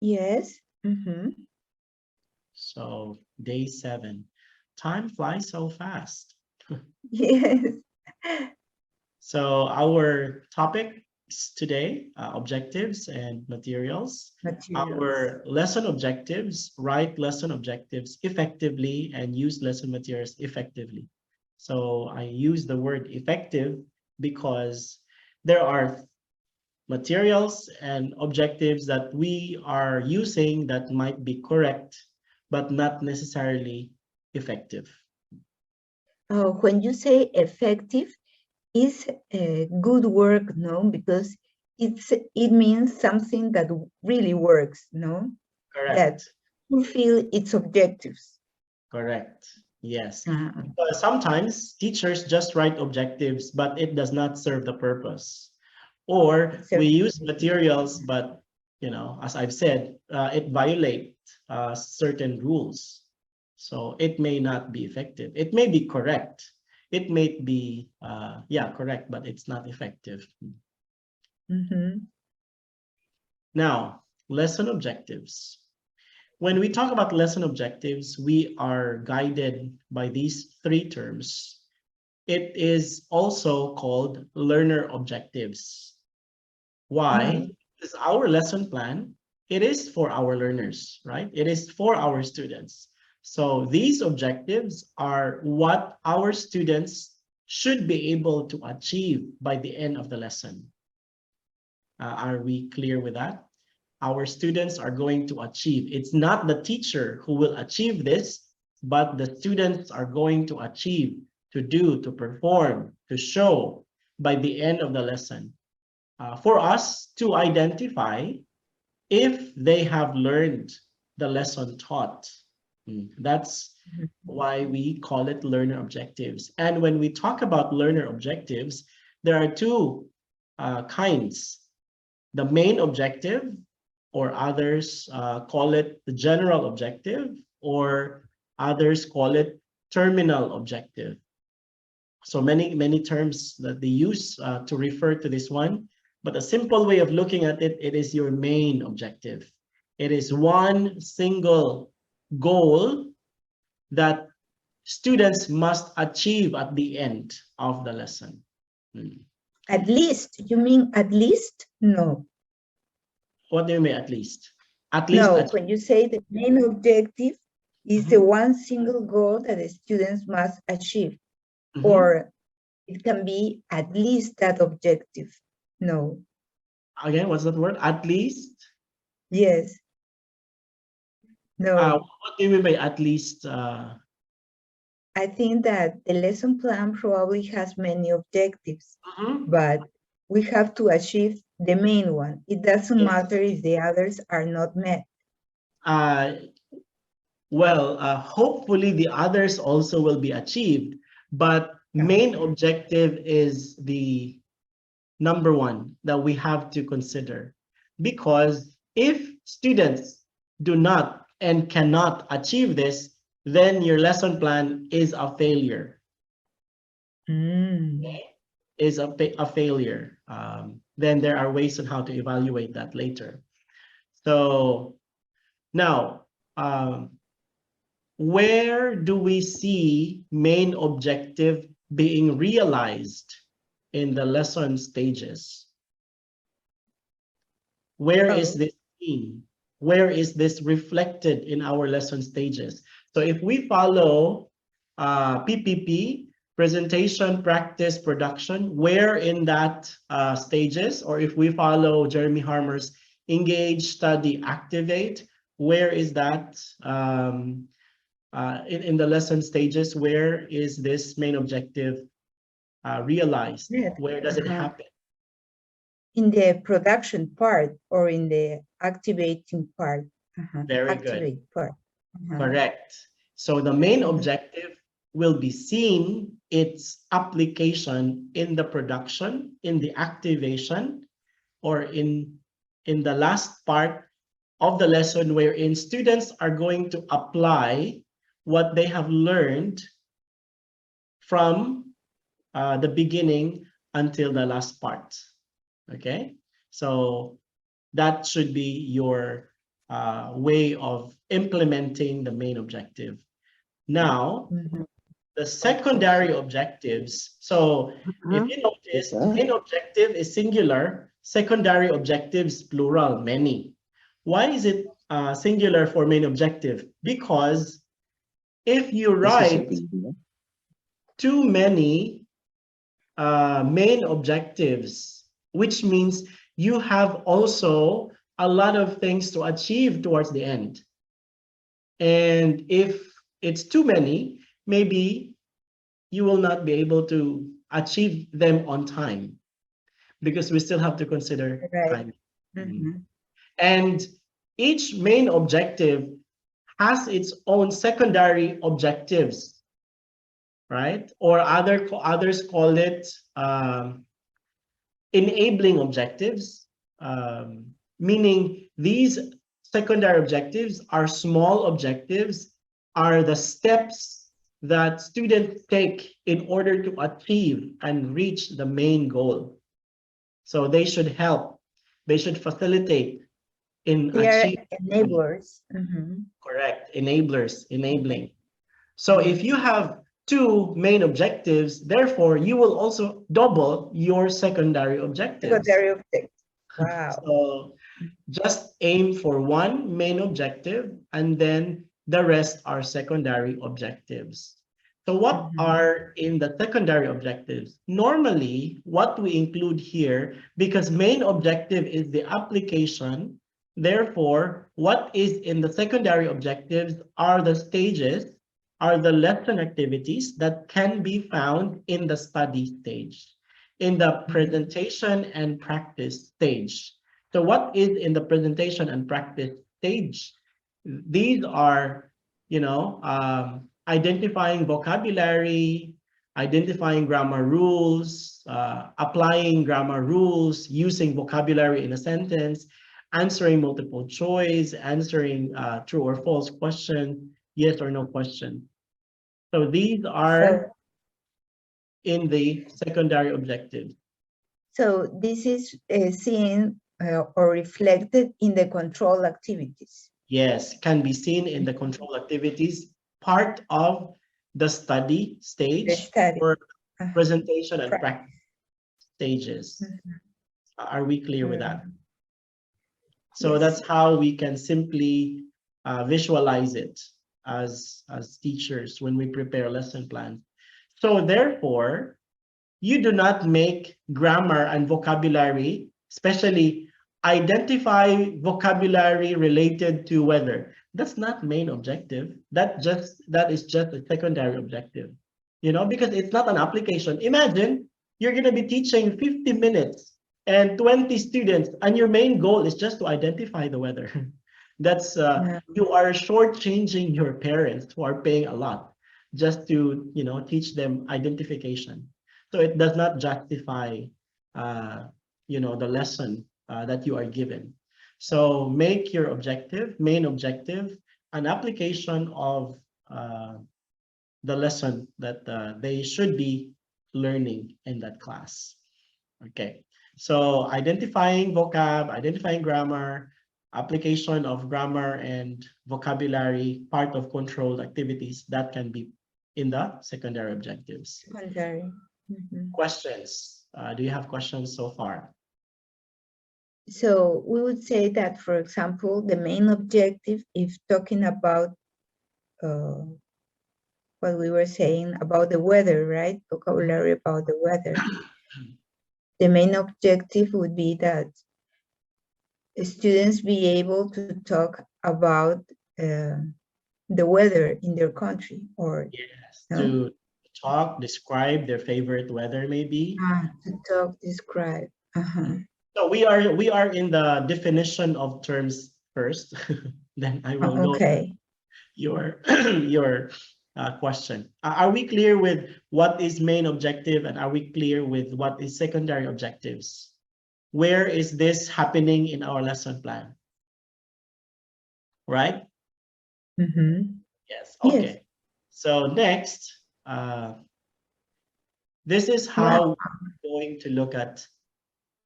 Yes. Mm-hmm. So day 7. Time flies so fast. Yes. So our topics today, objectives and materials. Materials. Our lesson objectives, write lesson objectives effectively and use lesson materials effectively. So I use the word effective because there are materials and objectives that we are using that might be correct, but not necessarily effective. When you say effective, is good work, no? Because it means something that really works, no? That Correct. fulfill its objectives. Correct. Yes. Uh, Because sometimes teachers just write objectives, but it does not serve the purpose. Or so we use materials, but as I've said, it violates certain rules. So it may not be effective. It may be correct. It may be, yeah, correct, but it's not effective. mhm. Now, lesson objectives. When we talk about lesson objectives, we are guided by these 3 terms. It is also called learner objectives. Why? Because our lesson plan, it is for our learners, right? It is for our students. So these objectives are what our students should be able to achieve by the end of the lesson. Are we clear with that? Our students are going to achieve. It's not the teacher who will achieve this, but the students are going to achieve, to do, to perform, to show by the end of the lesson. For us to identify if they have learned the lesson taught. That's why we call it learner objectives. And when we talk about learner objectives, there are 2 kinds. The main objective, or others call it the general objective, or others call it terminal objective. So many terms that they use to refer to this one, but a simple way of looking at it, it is your main objective. It is one single goal that students must achieve at the end of the lesson. At least, you mean at least? No. What do you mean at least? At least No, when you say the main objective is the Mhm, one single goal that the students must achieve, mhm. or it can be at least that objective. No. Again, what's that word? At least? Yes. No. What do you mean by at least? I think that the lesson plan probably has many objectives, Mhm. but we have to achieve the main one. It doesn't Yes. matter if the others are not met. Uh, well, hopefully the others also will be achieved, but main objective is the number one that we have to consider. Because if students do not and cannot achieve this, then your lesson plan is a failure. Mm. Is a failure. Then there are ways on how to evaluate that later. So now, where do we see main objective being realized in the lesson stages? Where is Oh, this seen? Where is this reflected in our lesson stages? So if we follow PPP, presentation, practice, production, where in that stages, or if we follow Jeremy Harmer's engage, study, activate, where is that in the lesson stages? Where is this main objective realized? yes. Where does it Uh-huh. happen? In the production part or in the activating part? Uh-huh. Very good. Activate part. Uh-huh. Correct. So the main objective will be seen its application in the production, in the activation, or in the last part of the lesson wherein students are going to apply what they have learned from the beginning until the last part. Okay, so that should be your way of implementing the main objective. Now, the secondary objectives. So if you notice, main objective is singular, secondary objectives plural, many. Why is it singular for main objective? Because if you write too many main objectives, which means you have also a lot of things to achieve towards the end. And if it's too many, maybe you will not be able to achieve them on time, because we still have to consider time. And each main objective has its own secondary objectives, right? Or others call it enabling objectives, meaning these secondary objectives are small objectives, are the steps that students take in order to achieve and reach the main goal. So they should help, they should facilitate in achieving. Enablers. Correct, enablers, enabling. So if you have two main objectives, therefore you will also double your secondary objectives. Secondary objectives. Wow. So just aim for one main objective, and then the rest are secondary objectives. So what are in the secondary objectives? Normally, what we include here, because main objective is the application, therefore, what is in the secondary objectives are the stages, are the lesson activities that can be found in the study stage, in the presentation and practice stage. So what is in the presentation and practice stage? These are, identifying vocabulary, identifying grammar rules, applying grammar rules, using vocabulary in a sentence, answering multiple choice, answering true or false question, yes or no question. So these are in the secondary objectives. So this is seen or reflected in the control activities. Yes, can be seen in the control activities, part of the study stage or presentation and practice stages. Are we clear with that? So yes. That's how we can simply visualize it as teachers when we prepare lesson plans. So therefore, you do not make grammar and vocabulary, especially identify vocabulary related to weather. That's not main objective. That is just a secondary objective, because it's not an application. Imagine you're going to be teaching 50 minutes and 20 students, and your main goal is just to identify the weather. That's you are shortchanging your parents who are paying a lot just to teach them identification. So it does not justify the lesson that you are given. So make your main objective, an application of the lesson that they should be learning in that class. Okay, so identifying vocab, identifying grammar, application of grammar and vocabulary, part of controlled activities, that can be in the secondary objectives. Secondary. Questions? Do you have questions so far? So we would say that, for example, the main objective, if talking about what we were saying about the weather, right? Vocabulary about the weather. The main objective would be that students be able to talk about the weather in their country, or to talk, describe their favorite weather, maybe. To talk, describe. So we are in the definition of terms first. Then I will go to your question. Are we clear with what is main objective, and are we clear with what is secondary objectives? Where is this happening in our lesson plan? Right? Yes. Okay. Yes. So next, this is how we're going to look at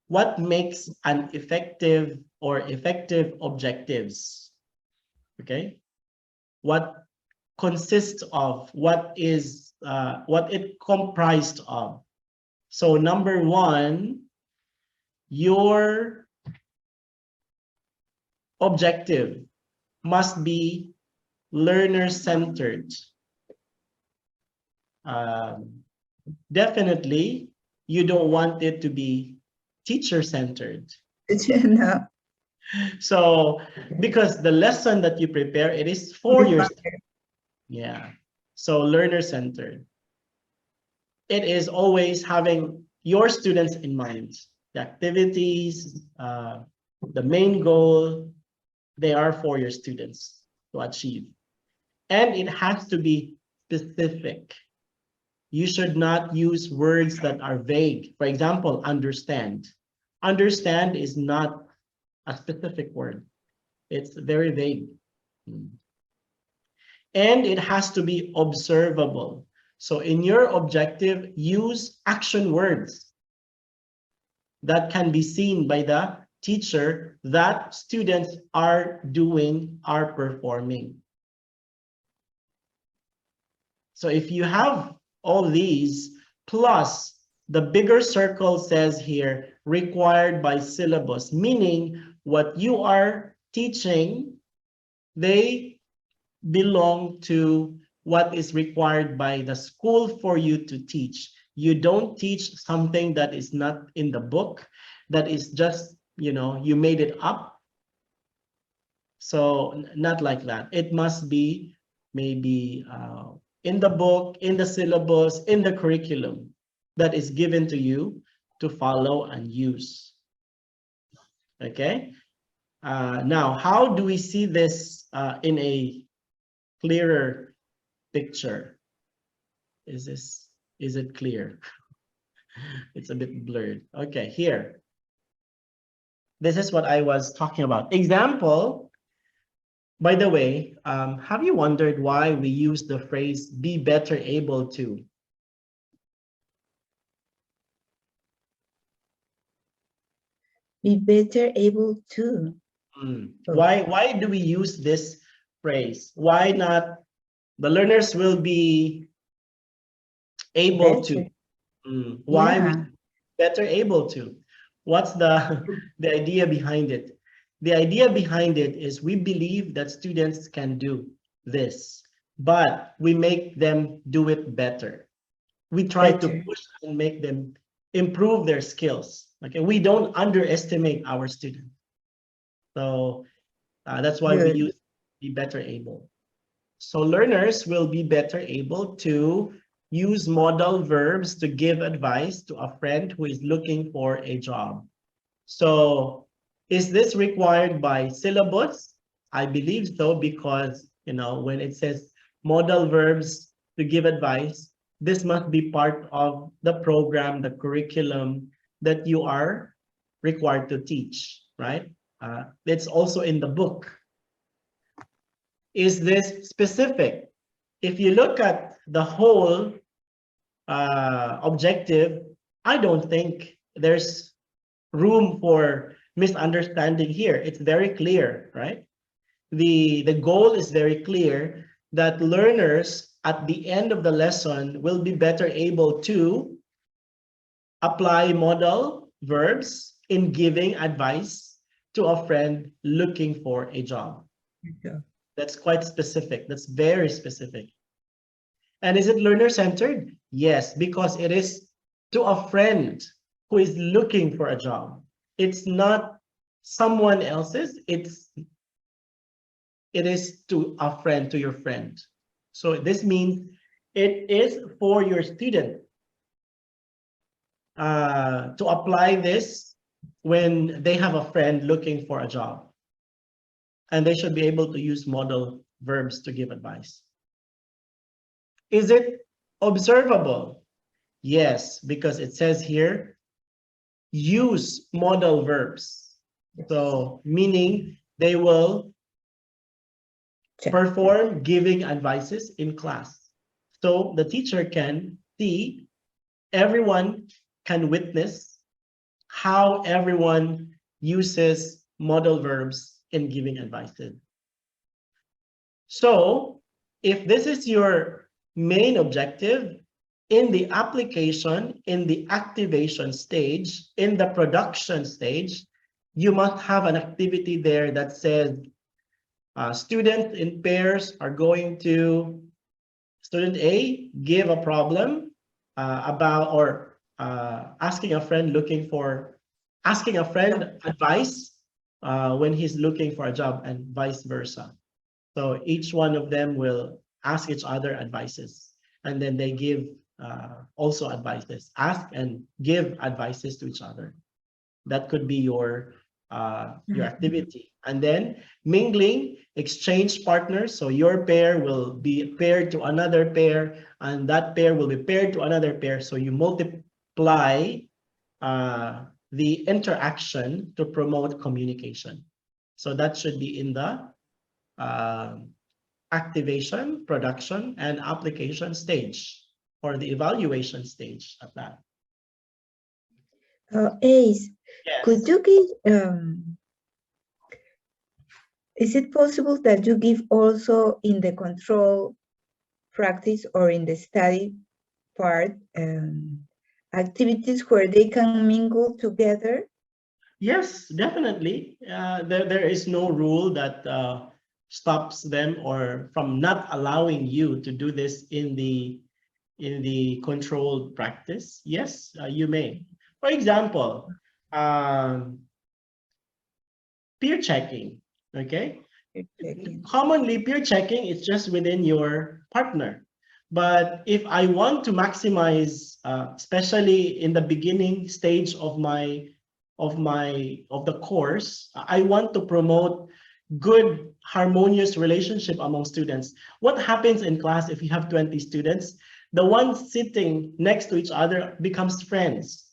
what makes an effective objectives. Okay, what consists of, what it comprised of. So number one, your objective must be learner-centered. Definitely, you don't want it to be teacher-centered. No. So, because the lesson that you prepare, it is for your, yeah. So learner-centered. It is always having your students in mind. The activities, the main goal, they are for your students to achieve. And it has to be specific. You should not use words that are vague. For example, understand. Understand is not a specific word. It's very vague. And it has to be observable. So in your objective, use action words that can be seen by the teacher that students are doing, are performing. So if you have all these, plus the bigger circle says here, required by syllabus, meaning what you are teaching, they belong to what is required by the school for you to teach. You don't teach something that is not in the book, that is just, you made it up. So not like that. It must be maybe in the book, in the syllabus, in the curriculum that is given to you to follow and use. Okay. Now, how do we see this in a clearer picture? Is it clear? It's a bit blurred. Okay, here. This is what I was talking about. Example, by the way, have you wondered why we use the phrase be better able to? Be better able to. Why do we use this phrase? Why not the learners will be able to? Why we better able to? What's the idea behind it? The idea behind it is we believe that students can do this, but we make them do it better. We try to push and make them improve their skills. Okay, we don't underestimate our students. So that's why we use be better able. So learners will be better able to use modal verbs to give advice to a friend who is looking for a job. So is this required by syllabus? I believe so, because when it says modal verbs to give advice, this must be part of the program, the curriculum that you are required to teach, right? It's also in the book. Is this specific? If you look at the whole objective, I don't think there's room for misunderstanding here. It's very clear, right? The goal is very clear that learners at the end of the lesson will be better able to apply modal verbs in giving advice to a friend looking for a job. That's quite specific. That's very specific. And is it learner-centered? Yes, because it is to a friend who is looking for a job. It's not someone else's. It is to a friend, to your friend. So this means it is for your student to apply this when they have a friend looking for a job. And they should be able to use modal verbs to give advice. Is it observable? Yes, because it says here, use modal verbs. So meaning they will perform giving advices in class. So the teacher can see, everyone can witness how everyone uses modal verbs in giving advices. So if this is your main objective, in the application, in the activation stage, in the production stage, you must have an activity there that says students in pairs are going to, student A give a problem about, or asking a friend asking a friend advice when he's looking for a job, and vice versa. So each one of them will ask each other advices, and then they give also advices, ask and give advices to each other. That could be your activity. And then mingling, exchange partners. So your pair will be paired to another pair, and that pair will be paired to another pair. So you multiply the interaction to promote communication. So that should be in the activation, production, and application stage, or the evaluation stage of that. Ace, could Yes. you give, is it possible that you give also in the control practice or in the study part activities where they can mingle together? Yes, definitely. There is no rule that stops them or from not allowing you to do this in the controlled practice. Yes, you may. For example, peer checking. Okay. Checking. Commonly, peer checking is just within your partner. But if I want to maximize, especially in the beginning stage of the course, I want to promote good harmonious relationship among students. What happens in class if you have 20 students? The ones sitting next to each other becomes friends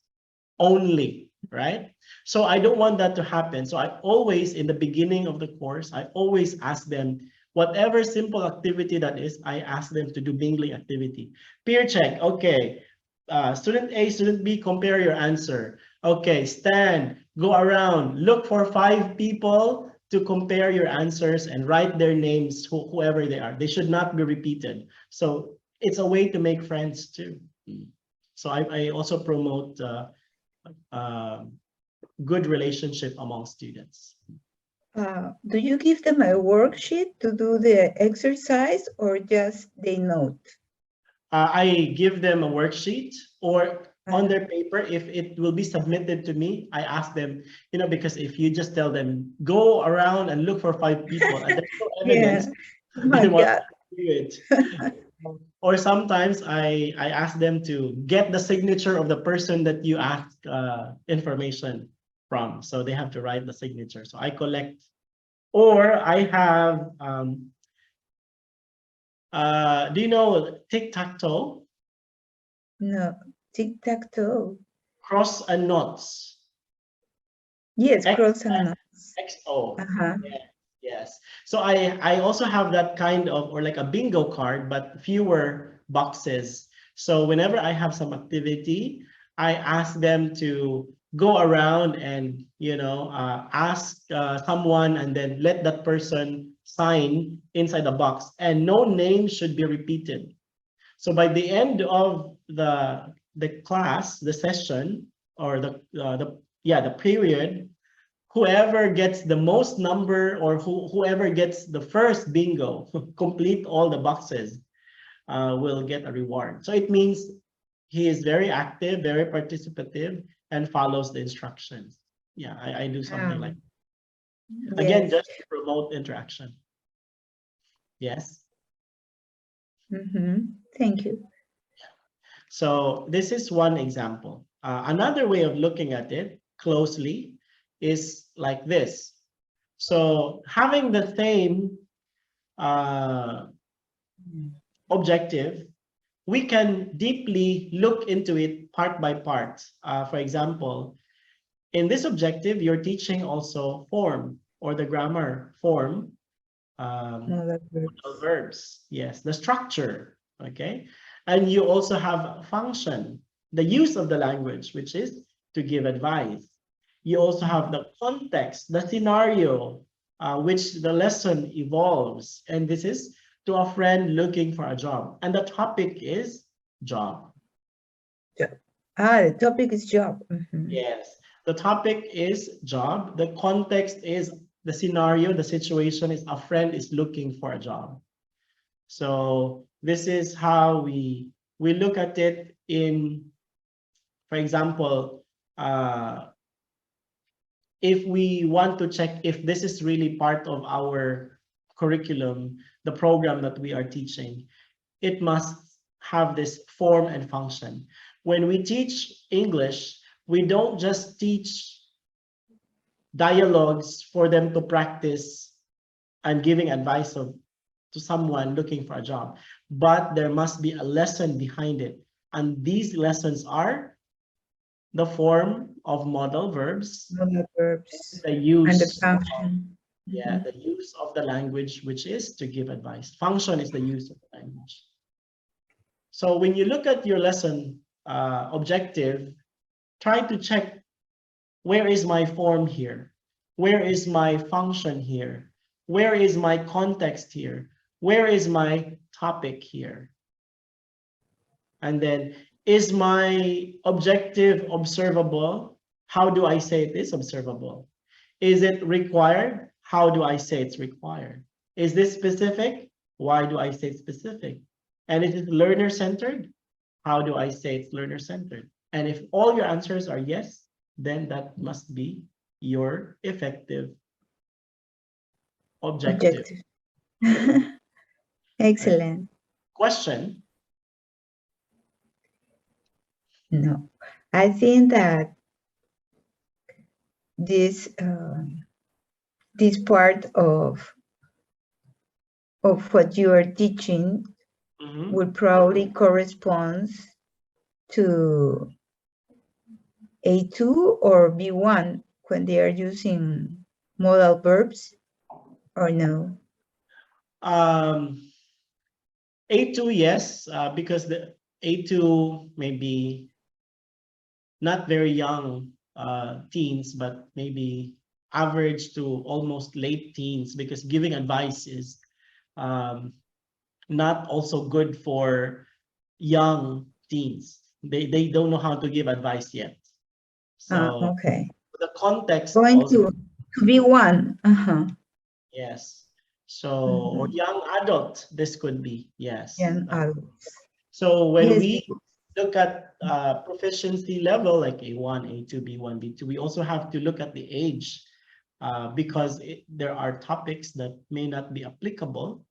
only, right? So I don't want that to happen. So I always, in the beginning of the course, I always ask them, whatever simple activity that is, I ask them to do mingling activity. Peer check, okay. Student A, student B, compare your answer. Okay, stand, go around, look for 5 people to compare your answers and write their names, whoever they are. They should not be repeated. So it's a way to make friends too. So I also promote good relationship among students. Do you give them a worksheet to do the exercise or just they note? I give them a worksheet, or on their paper, if it will be submitted to me, I ask them, because if you just tell them, go around and look for 5 people, and there's no evidence, Oh my they want God. to do it. Or sometimes I ask them to get the signature of the person that you ask information from. So they have to write the signature. So I collect, or I have, do you know tic-tac-toe? No, tic-tac-toe. Cross and knots. Yes, X, cross and knots. XO. Uh-huh. Yes. So I also have that kind of, or like a bingo card, but fewer boxes. So whenever I have some activity, I ask them to go around and ask someone, and then let that person sign inside the box, and no name should be repeated. So by the end of the class, the session, or the period, whoever gets the most number, or whoever gets the first bingo, complete all the boxes, will get a reward. So it means he is very active, very participative, and follows the instructions. Yeah, I do something like that. Again, Yes. just to promote interaction. Yes. Thank you. So this is one example. Another way of looking at it closely is like this. So having the same objective, we can deeply look into it part by part. For example, in this objective, you're teaching also form, or the grammar form, Modal verbs. verbs. Yes, the structure. Okay, and you also have function, the use of the language, which is to give advice. You also have the context, the scenario, which the lesson evolves. And this is to a friend looking for a job. And the topic is job. The topic is job. Yes, the topic is job. The context is the scenario, the situation is a friend is looking for a job. So this is how we look at it in, for example, if we want to check if this is really part of our curriculum, the program that we are teaching, it must have this form and function. When we teach English, we don't just teach dialogues for them to practice and giving advice to someone looking for a job, but there must be a lesson behind it. And these lessons are the form of modal verbs, Modal verbs the and the use, function. the use of the language, which is to give advice. Function is the use of the language. So when you look at your lesson objective, try to check, where is my form here? Where is my function here? Where is my context here? Where is my topic here? And then, is my objective observable? How do I say it is observable? Is it required? How do I say it's required? Is this specific? Why do I say it's specific? And is it learner-centered? How do I say it's learner-centered? And if all your answers are yes, then that must be your effective objective. Excellent. Question? No, I think that this this part of what you are teaching would probably correspond to A2 or B1 when they are using modal verbs, or no? A2, yes, because the A2 may be not very young teens, but maybe average to almost late teens, because giving advice is not also good for young teens. They don't know how to give advice yet. So okay. the context Going also, to B1. yes. So or young adult, this could be, yes. Young adults. So when Yes, we look at proficiency level like A1, A2, B1, B2, we also have to look at the age because there are topics that may not be applicable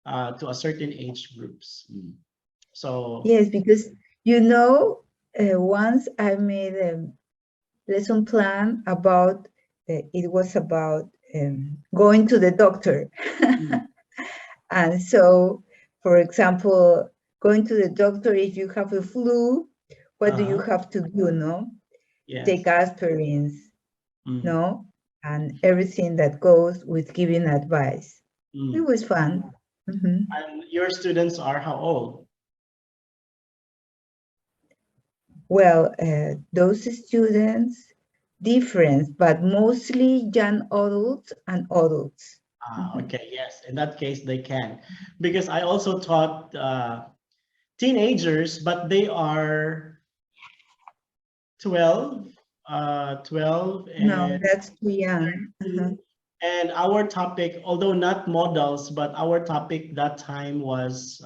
to a certain age groups. So yes, because once I made a lesson plan about it was about going to the doctor. And so, for example, going to the doctor, if you have a flu, what do you have to do, no? yes. Take aspirins, no? And everything that goes with giving advice. It was fun. And your students are how old? Well, those students, different, but mostly young adults and adults. Okay, yes, in that case they can. Because I also taught teenagers, but they are 12, 12 and No, that's too young. and our topic, although not models, but our topic that time was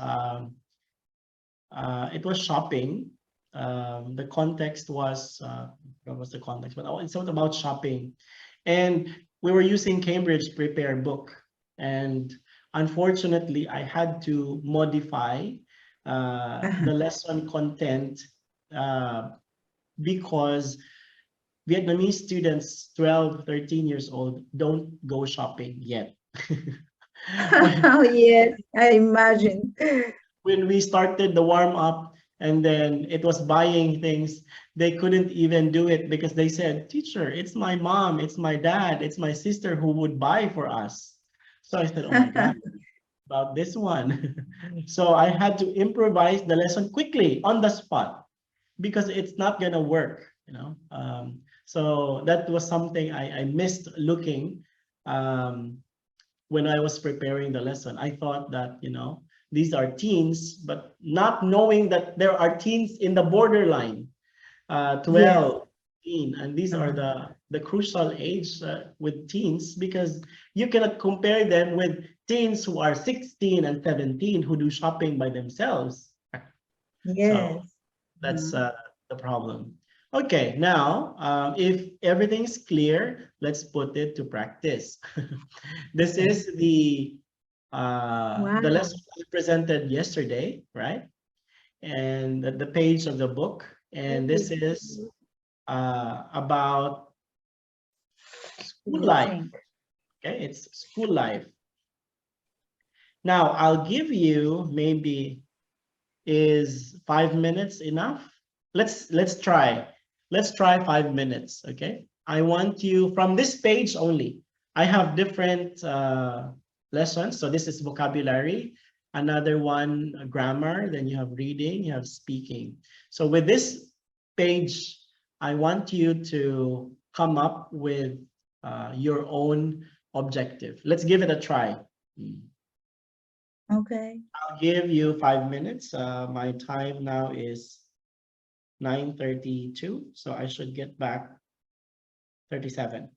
it was shopping. The context was what was the context? But it's not about shopping, and we were using Cambridge Prepare book, and unfortunately, I had to modify the lesson content because Vietnamese students 12, 13 years old don't go shopping yet. Oh, yes, I imagine. When we started the warm up and then it was buying things, they couldn't even do it because they said, teacher, it's my mom, it's my dad, it's my sister who would buy for us. So I said, oh my God, about this one. So I had to improvise the lesson quickly on the spot because it's not gonna work, you know. So that was something I missed looking when I was preparing the lesson. I thought that, these are teens, but not knowing that there are teens in the borderline, Yes. 12, 13, and these are the crucial age with teens, because you cannot compare them with teens who are 16 and 17 who do shopping by themselves. So Yes. that's the problem. Okay, now if everything's clear, let's put it to practice. This Okay. is the Wow. lesson I presented yesterday, right? And the page of the book. And this is about What do school you life. think? Okay, it's school life. Now I'll give you, maybe, is 5 minutes enough? Let's try. Let's try 5 minutes. Okay. I want you from this page only. I have different lessons. So this is vocabulary. Another one, grammar. Then you have reading. You have speaking. So with this page, I want you to come up with your own objective. Let's give it a try. Okay. I'll give you 5 minutes. My time now is 9:32, so I should get back 37.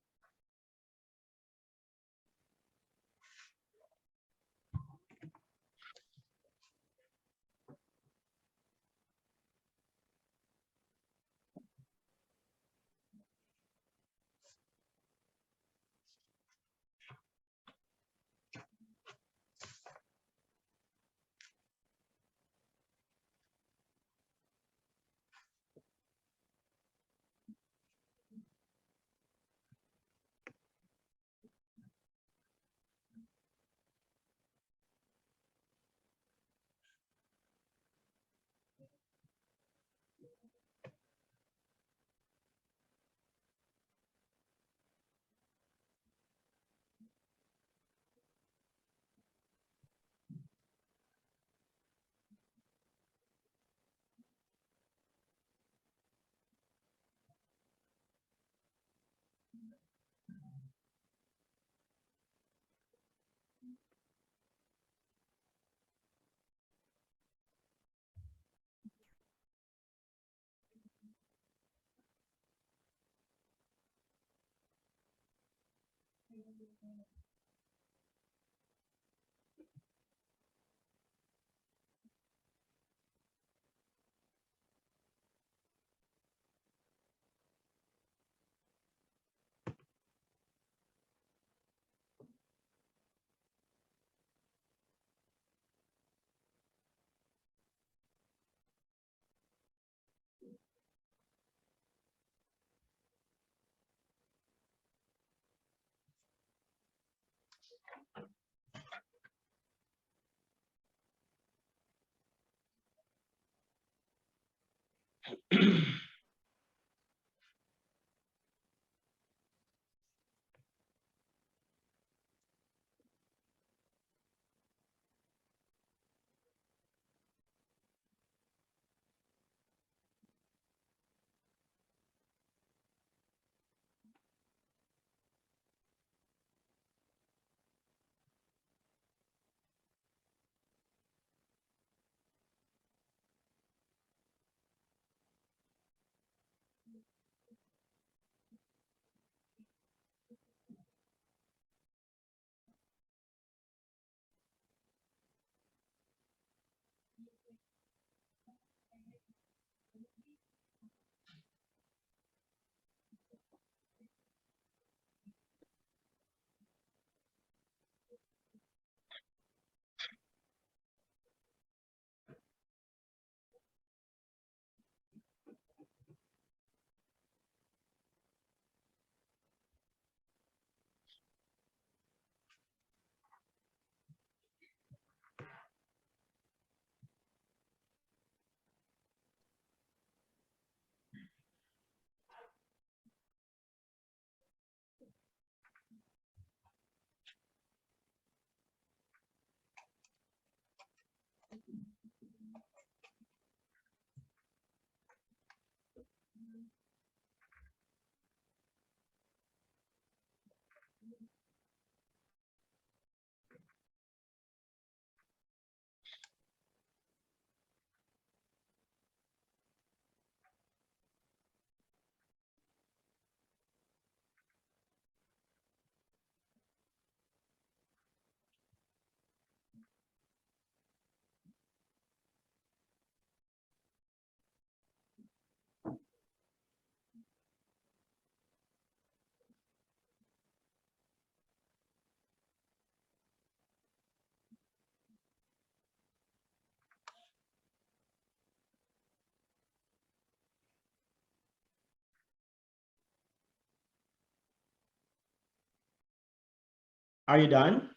Are you done?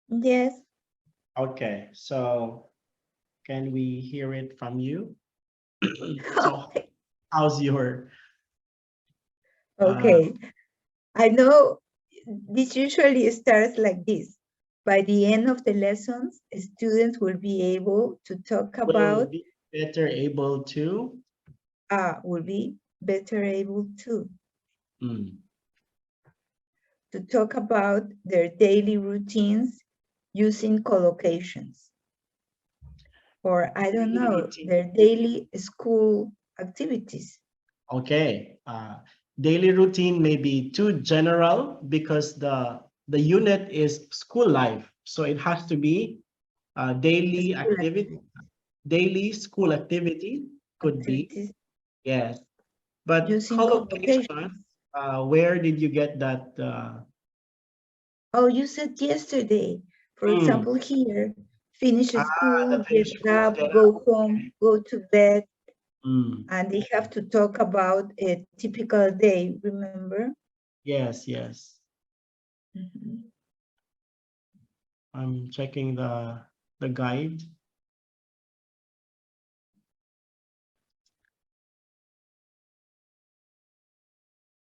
Yes. Okay, so can we hear it from you? So how's your Okay. I know this usually starts like this. By the end of the lessons, students will be able to talk will about, be better able to? will be better able Mm. to talk about their daily routines using collocations. Or I don't Daily know, routine. their daily school activities. Okay. Daily routine may be too general because the unit is school life. So it has to be daily School activity, daily school activity could be, activities yes. But using collocation, collocations. where did you get that? Oh, you said yesterday, for Mm, example, here, finish the school, get finish school, up, get go up. home, go to bed, Mm, and they have to talk about a typical day, remember? yes, yes. Mhm. I'm checking the guide.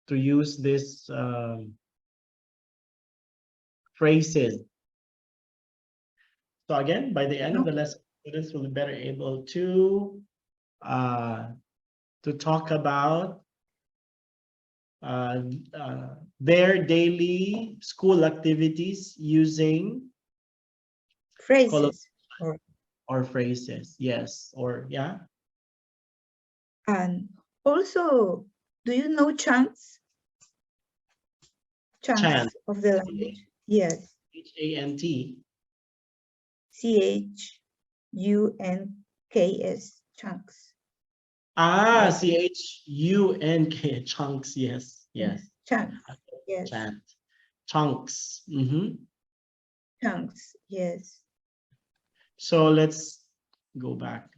To use this phrases. So again, by the end of the lesson, students will be better able uh, to talk about uh, their daily school activities using colloquial Phrases. Or, or phrases. Yes, or yeah, and also, do you know chunks? chant. Chunks of the language? Yes, Chant. CHUNKS, chunks. Ah, Like CHUNK chunks. Yes, yes. chunks, yes, Chant. Chunks. chunks, yes. So let's go back.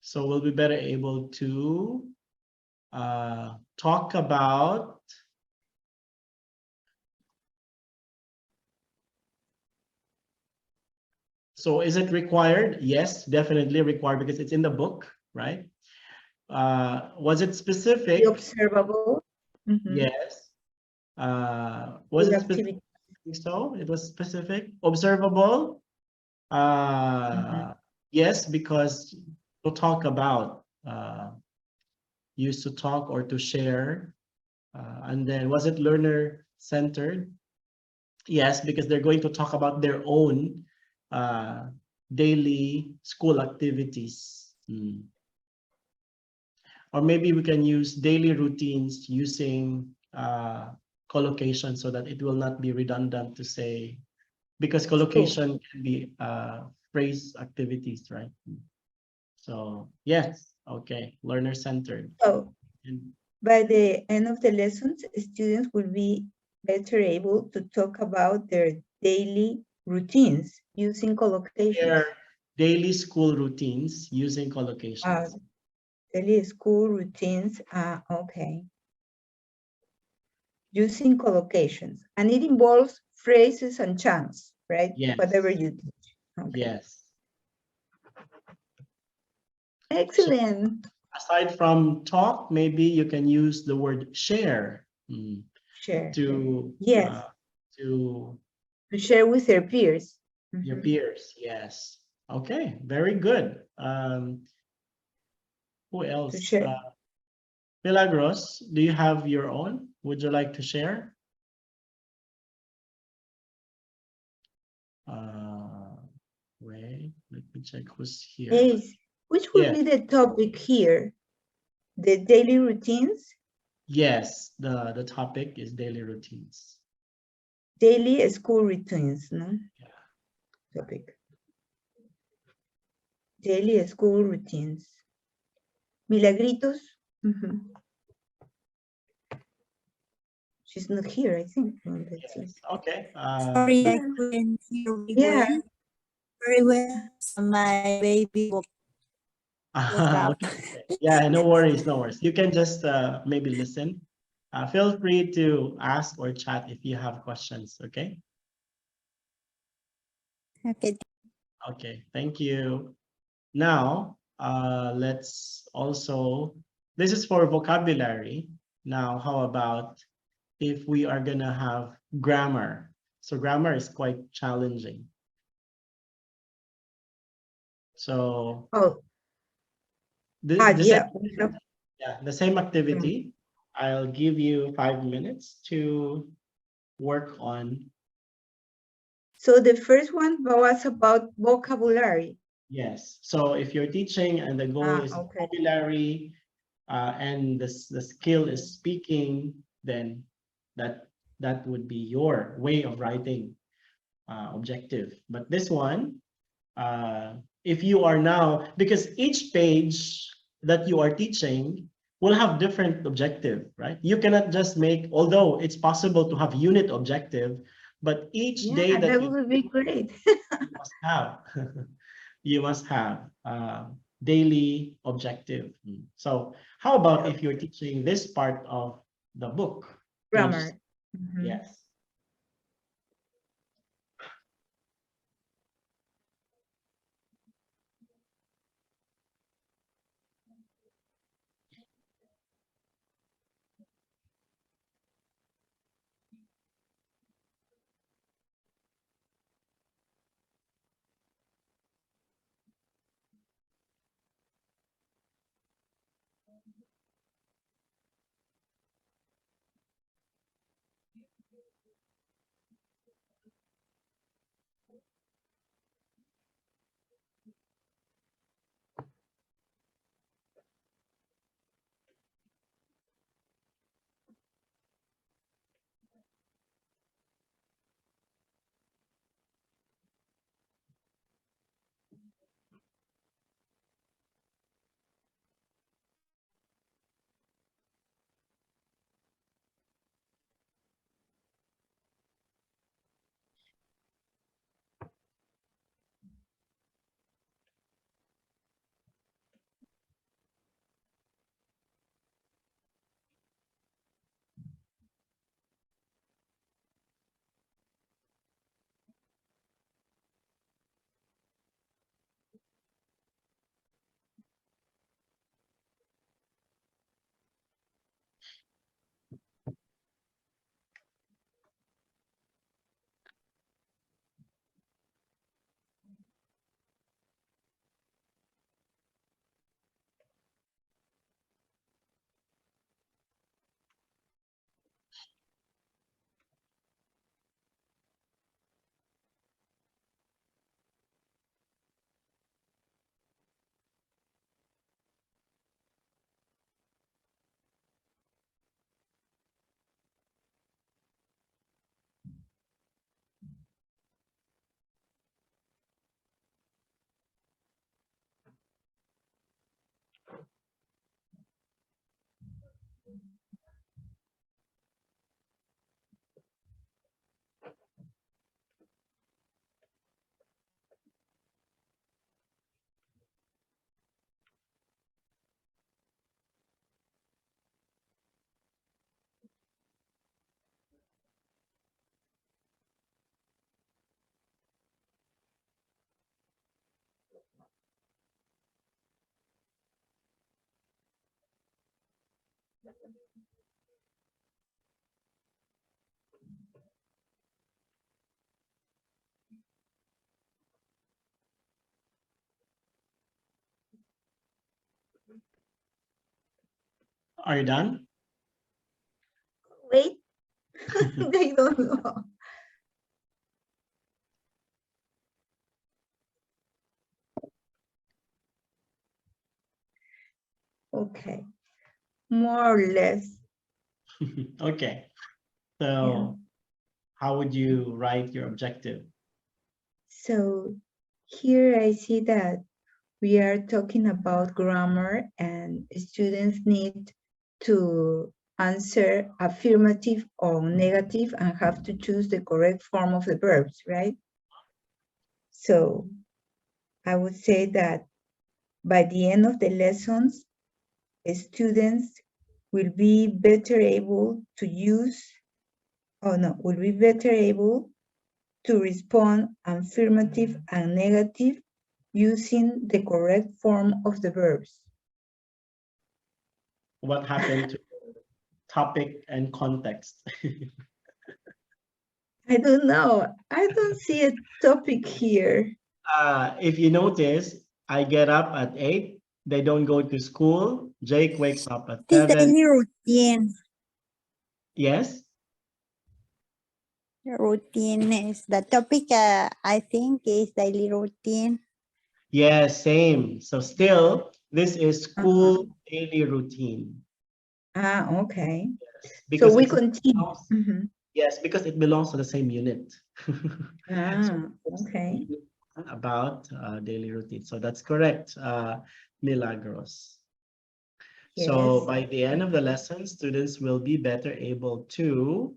So we'll be better able to talk about. So is it required? Yes, definitely required because it's in the book, right? Was it The specific? observable. Yes. Was School it specific? activity. So it was specific. Observable? Mhm. Yes, because to talk about, used to talk or to share. And then was it learner centered? Yes, because they're going to talk about their own daily school activities. Or maybe we can use daily routines using collocation so that it will not be redundant to say, because School. collocation can be phrase activities, right? So yes, okay, learner centered. So by the end of the lessons, students will be better able to talk about their daily routines using collocations. Their daily school routines using collocations. Daily school routines, okay. Using collocations. And it involves phrases and chants, right? Yes. Whatever you teach. Okay. Yes. Excellent. So, aside from talk, maybe you can use the word share Share. to Yes. To To share with their peers. your peers. Yes. Okay. Very good. Who To else? share. Milagros, do you have your own? Would you like to share? Wait, let me check who's here. Yes. Which will Yes. be the topic here? The daily routines? Yes, the topic is daily routines. Daily school routines, no? Yeah. Topic. Daily school routines. Milagritos? She's not here, I think. Well, let's see. Yes. Okay. Sorry, I couldn't hear Yeah. very well. So my baby woke up. Okay. Yeah, no worries, no worries. You can just maybe listen Feel free to ask or chat if you have questions, okay? Okay. Okay, thank you. Now, let's also, this is for vocabulary. Now, how about if we are gonna have grammar? So grammar is quite challenging. So Oh, the same, yeah, we have. yeah, the same activity. I'll give you 5 minutes to work on. So the first one was about vocabulary. Yes. So if you're teaching and the goal is Okay. vocabulary, and the skill is speaking, then that would be your way of writing objective. But this one, if you are now, because each page that you are teaching will have different objective, right? You cannot just make, although it's possible to have unit objective, but each day Yeah, that that you would be great. must have, you must have daily objective. So how about if you're teaching this part of the book, pages? Grammar. Mhm. Yes. Are you done? Wait, I don't know. Okay, more or less. Okay. Yeah. So how would you write your objective? So here I see that we are talking about grammar and students need to answer affirmative or negative and have to choose the correct form of the verbs, right? So I would say that by the end of the lessons, students will be better able to use, oh no, will be better able to respond affirmative and negative using the correct form of the verbs. What happened to topic and context? I don't know. I don't see a topic here. If you notice, I get up at 8. They don't go to school. Jake wakes up at It is 7. daily routine. Yes? Routine is the topic, I think, is daily routine. Yes, same. So still, this is school daily routine. Okay. So Because we it's continue. yes, because it belongs to the same unit. Okay. About daily routine. So that's correct, Milagros. So Yes. by the end of the lesson, students will be better able to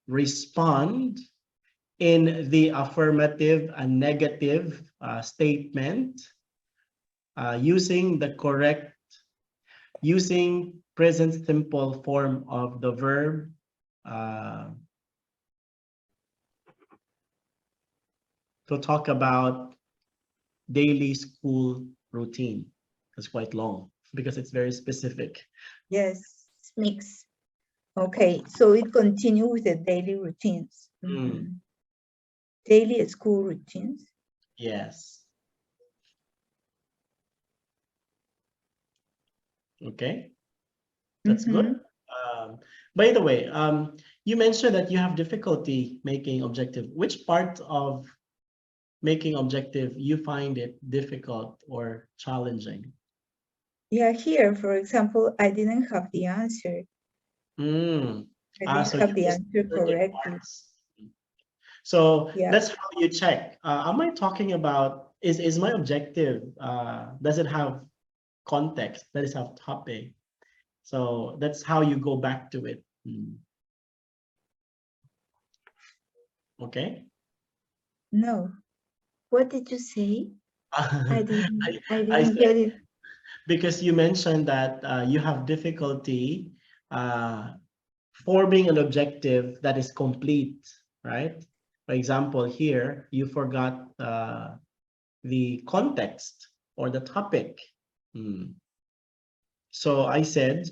respond in the affirmative and negative statement using the correct, using present simple form of the verb to talk about daily school routine. It's quite long because it's very specific. Yes. It's mixed. Okay. So it continues with the daily routines. Daily school routines. Yes. Okay. That's good. By the way, you mentioned that you have difficulty making objective. Which part of making objective you find it difficult or challenging? Yeah, here, for example, I didn't have the answer. I didn't So have you the missed answer certain correctly. parts. So Yeah. that's how you check. Am I talking about, is my objective, does it have context? Does it have topic? So that's how you go back to it. Okay. No. What did you say? I I didn't said, get it. because you mentioned that you have difficulty forming an objective that is complete, right? For example, here you forgot the context or the topic. So I said,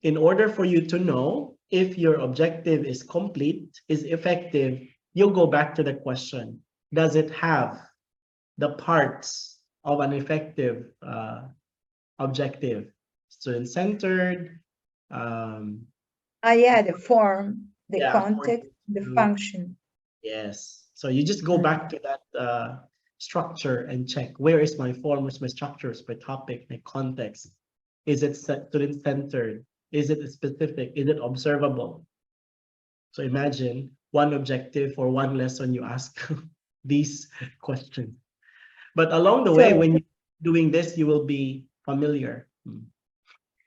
in order for you to know if your objective is complete, is effective, you'll go back to the question. Does it have the parts of an effective objective? Student-centered. Yeah, the form, the Yeah, context, the to, function. yes. So you just go back to that structure and check, where is my form, where's my structures, my topic, my context? Is it student-centered? Is it specific? Is it observable? So imagine one objective for one lesson, you ask these questions. But along the way, when you're doing this, you will be familiar.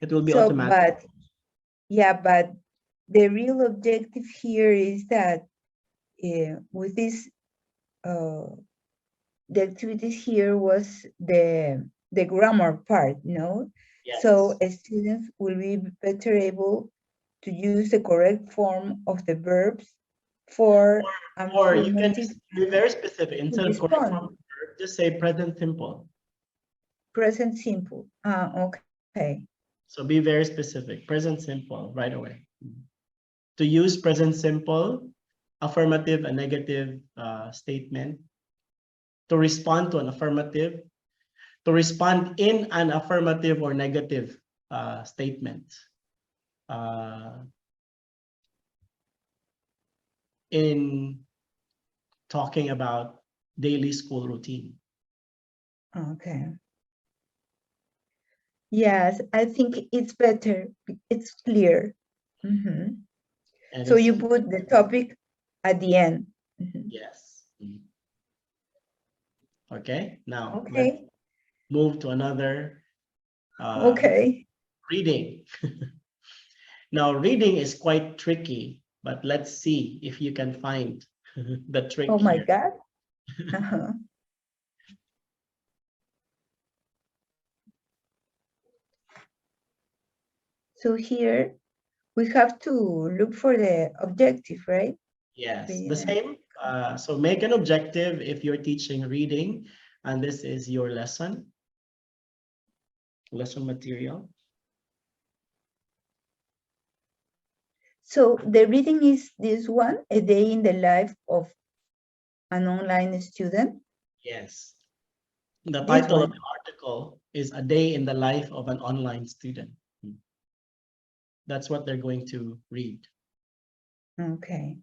It will be automatic. But the real objective here is that with this, the activities here was the grammar part, no? Yes. So students will be better able to use the correct form of the verbs for or you can affirmative be very specific. Instead of correct respond. form of the verb, just say present simple. Present simple. Okay. So be very specific. Present simple right away. To use present simple, affirmative and negative statement. To respond to an affirmative. To respond in an affirmative or negative statement. In talking about daily school routine. Okay. Yes, I think it's better. It's clear. So you put the topic at the end. Yes. Okay, now Okay. let's move to another reading. Now, reading is quite tricky, but let's see if you can find the trick Oh my here. God. So here we have to look for the objective, right? Yes, Reading the and- same. So make an objective if you're teaching reading, and this is your lesson material. So the reading is this one, a day in the life of an online student. Yes. The This title of one. the article is A Day in the Life of an Online Student. That's what they're going to read. Okay.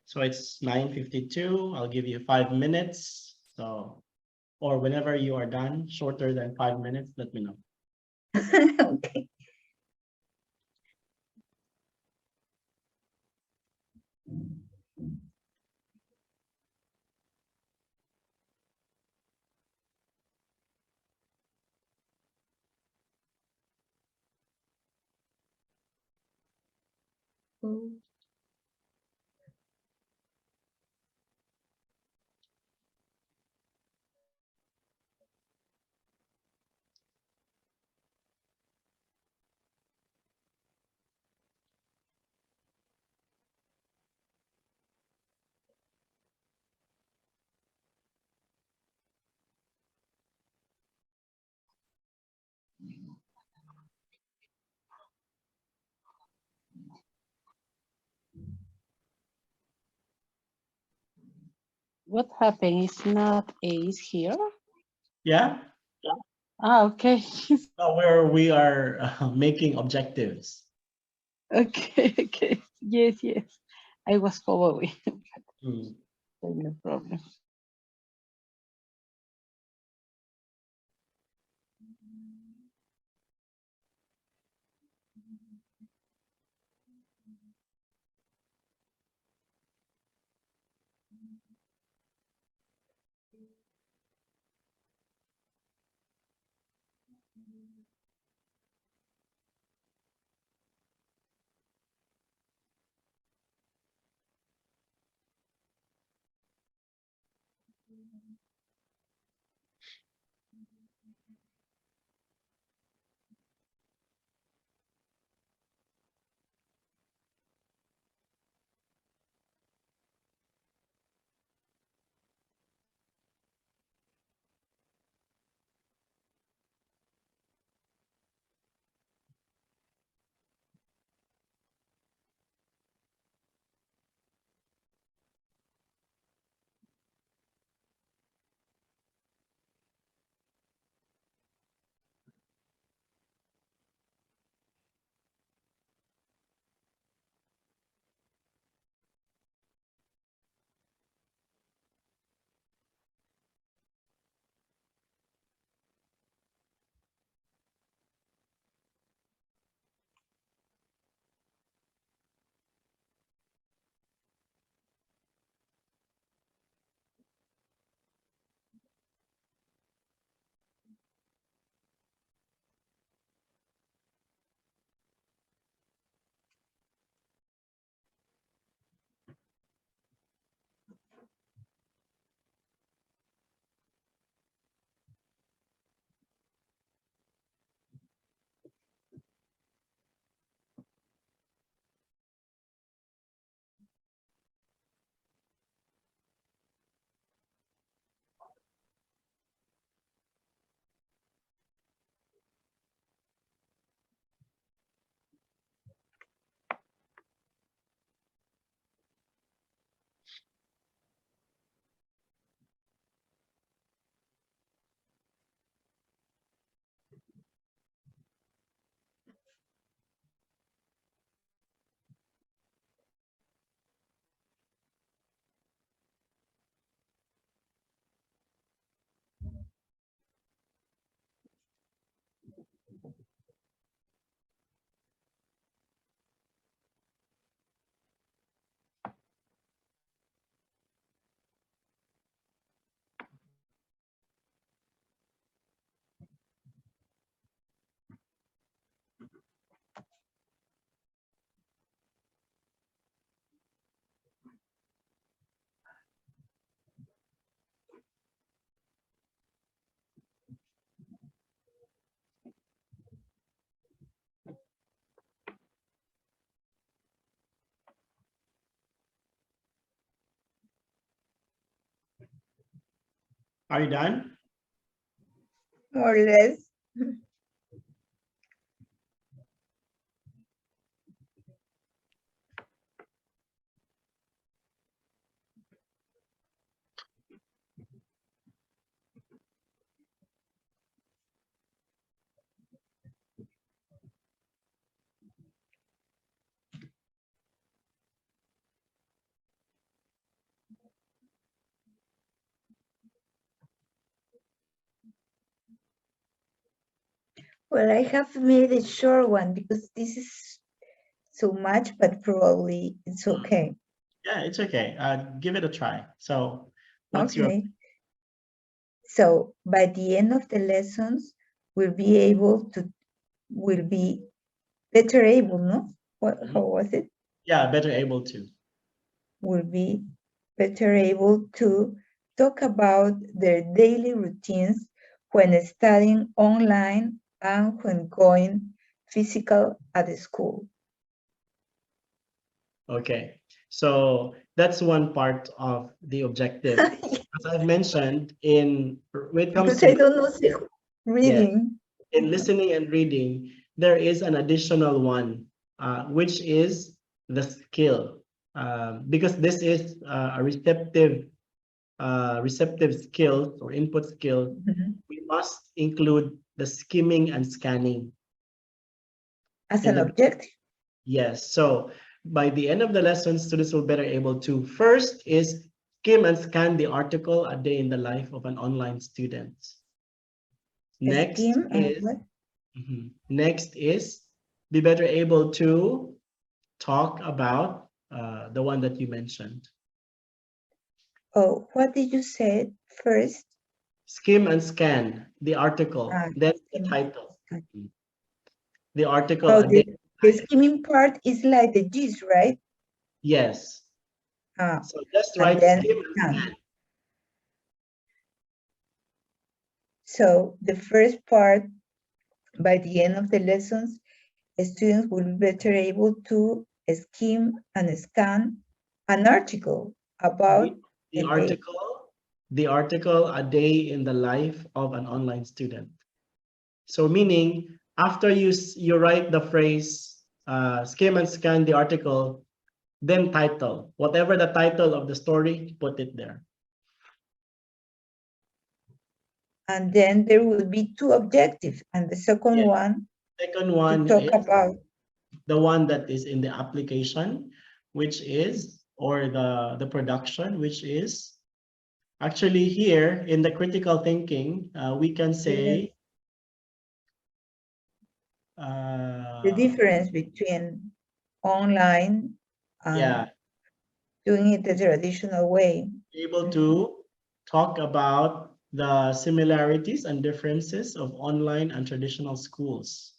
So it's 9:52. I'll give you 5 minutes. So, or whenever you are done, shorter than 5 minutes, let me know. Okay. Oh. What happened? It's not Ace here. Yeah? Ah, okay. No, where we are making objectives. Okay, okay. Yes, yes. I was following. Hmm. No problem. Are you done? More or less. Well, I have made a short one because this is so much, but probably it's okay. Yeah, it's okay. Give it a try. So what's your Okay. So by the end of the lessons, we'll be better able, no? How was it? yeah, better able to. Will be better able to talk about their daily routines when studying online and when going physical at the school. Okay. So that's one part of the objective. As I've mentioned, when it comes Because to I don't know reading. in listening and reading, there is an additional one, which is the skill. Because this is a receptive skills or input skills, Mhm. we must include the skimming and scanning. As in an the objective. Yes. So by the end of the lesson, students will better able to first is skim and scan the article A Day in the Life of an Online Student. Next Scheme and is what? next is be better able to talk about the one that you mentioned. Oh, what did you say first? Skim and scan the article, then the Skim. title. The article Oh, A Day. the skimming part is like the gist, right? Yes. So just And write then skim and scan. scan. So the first part, by the end of the lessons, students will be better able to skim and scan an article about The a day. article A Day in the Life of an Online Student. So meaning after you write the phrase skim and scan the article, then title, whatever the title of the story, put it there. And then there will be two objectives. And the second Yeah. one, Second to one talk is about the one that is in the application, which is, or the production, which is actually here in the critical thinking, we can say the difference between online and yeah, doing it the traditional way. able to talk about the similarities and differences of online and traditional schools.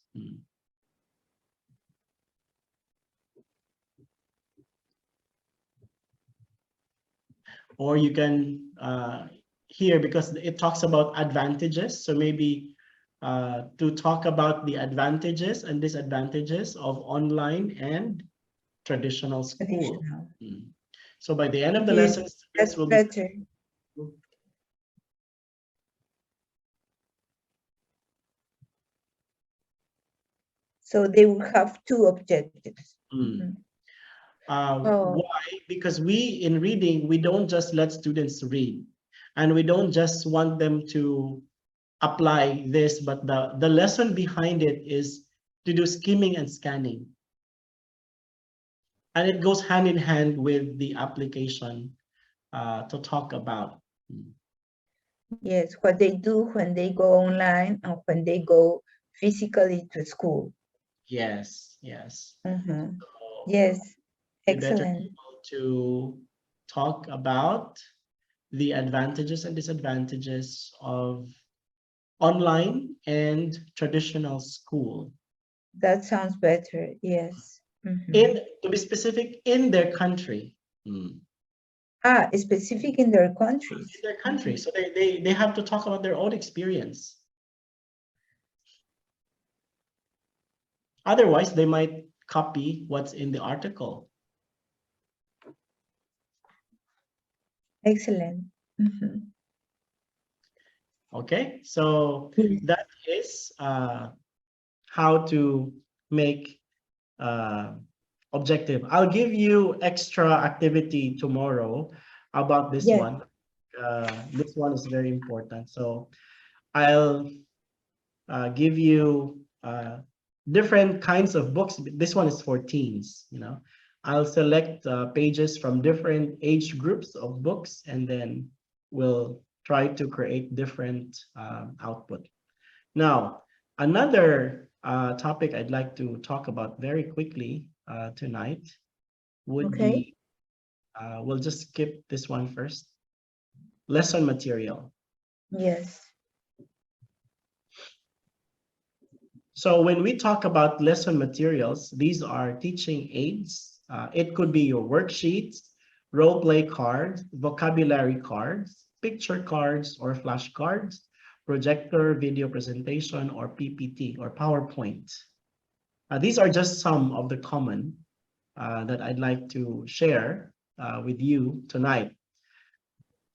Or you can here, because it talks about advantages, so maybe to talk about the advantages and disadvantages of online and traditional school. Traditional. So by the end of the Yes, lesson, students that's will be better. So they will have two objectives. Why? Because in reading, we don't just let students read, and we don't just want them to apply this, but the lesson behind it is to do skimming and scanning. And it goes hand in hand with the application to talk about. Yes, what they do when they go online and when they go physically to school. Yes, yes. So Yes, we better be excellent. able to talk about the advantages and disadvantages of online and traditional school. That sounds better. Yes. To be specific, in their country. Specific in their countries. In their country. So they have to talk about their own experience. Otherwise, they might copy what's in the article. Excellent. Okay, so Yes. that is how to make objective. I'll give you extra activity tomorrow about this Yes. one. This one is very important. So I'll give you different kinds of books. This one is for teens, you know. I'll select pages from different age groups of books, and then we'll try to create different output. Now, another topic I'd like to talk about very quickly tonight would Okay. be, we'll just skip this one first, lesson material. Yes. So when we talk about lesson materials, these are teaching aids. It could be your worksheets, role play cards, vocabulary cards, picture cards or flashcards, projector, video presentation, or PPT or PowerPoint. These are just some of the common that I'd like to share with you tonight.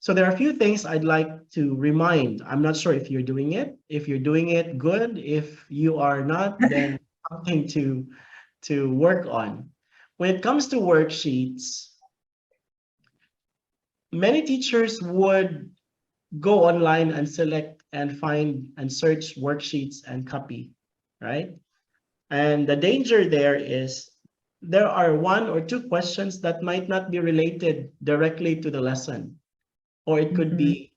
So there are a few things I'd like to remind. I'm not sure if you're doing it. If you're doing it, good. If you are not, then something to work on. When it comes to worksheets, many teachers would go online and select and find and search worksheets and copy, right? And the danger there is there are one or two questions that might not be related directly to the lesson, or it could be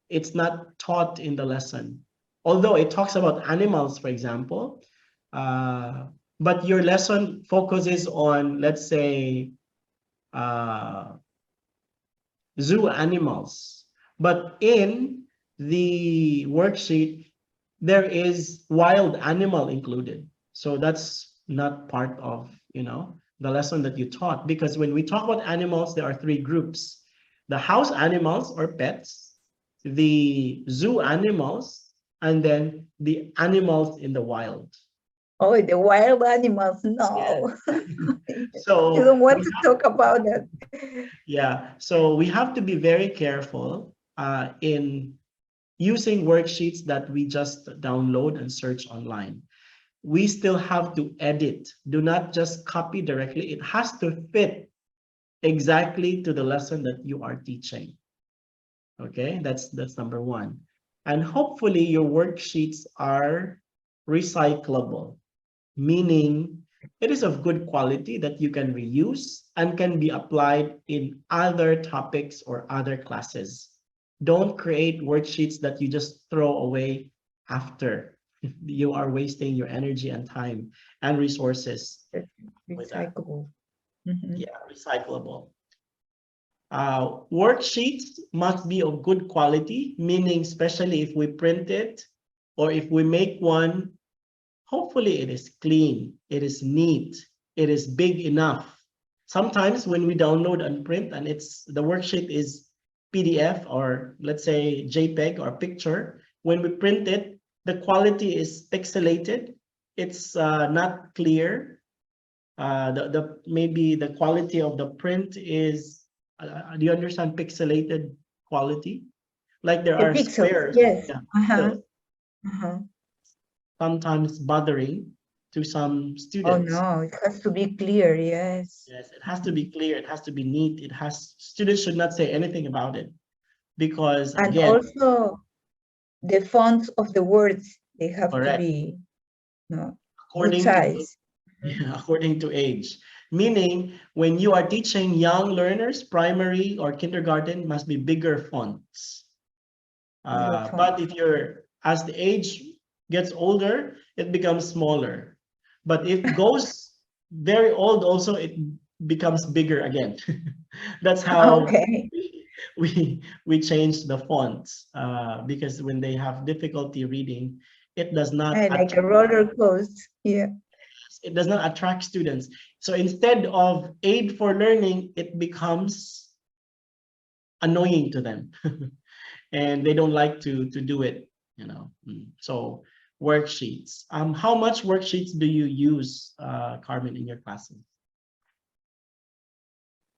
it's not taught in the lesson. Although it talks about animals, for example, but your lesson focuses on, let's say, uh, zoo animals. But in the worksheet, there is wild animal included. So that's not part of, you know, the lesson that you taught. Because when we talk about animals, there are three groups: the house animals or pets, the zoo animals, and then the animals in the wild. Oh, the wild animals. Yeah. No. You So don't want we to have, talk about that. yeah, so we have to be very careful in using worksheets that we just download and search online. We still have to edit. Do not just copy directly. It has to fit exactly to the lesson that you are teaching. Okay, that's number one. And hopefully your worksheets are recyclable, meaning it is of good quality that you can reuse and can be applied in other topics or other classes. Don't create worksheets that you just throw away after. You are wasting your energy and time and resources with that. Recyclable. Mhm. Yeah, recyclable. Worksheets must be of good quality, meaning especially if we print it or if we make one, hopefully it is clean, it is neat, it is big enough. Sometimes when we download and print and the worksheet is PDF or let's say JPEG or picture, when we print it, the quality is pixelated. It's not clear. Maybe the quality of the print is, do you understand pixelated quality? Like there The are pixels. squares, Yes. yeah, Uh-huh. pixels, Uh-huh. sometimes bothering to some Oh students. no, it has to be clear. Yes. Yes, it has to be clear, it has to be neat, students should not say anything about it because And again, also the fonts of the words, they have to correct, be no good according to size. yeah, according to age. Meaning when you are teaching young learners, primary or kindergarten must be bigger fonts. Bigger But font. if as the age gets older, it becomes smaller. But if goes very old also, it becomes bigger again. That's how Okay. we change the fonts because when they have difficulty reading, it does not Like a roller coaster. Yeah. attract students. So instead of aid for learning, it becomes annoying to them. And they don't like to do it, you know. So worksheets. How much worksheets do you use, Carmen, in your classes?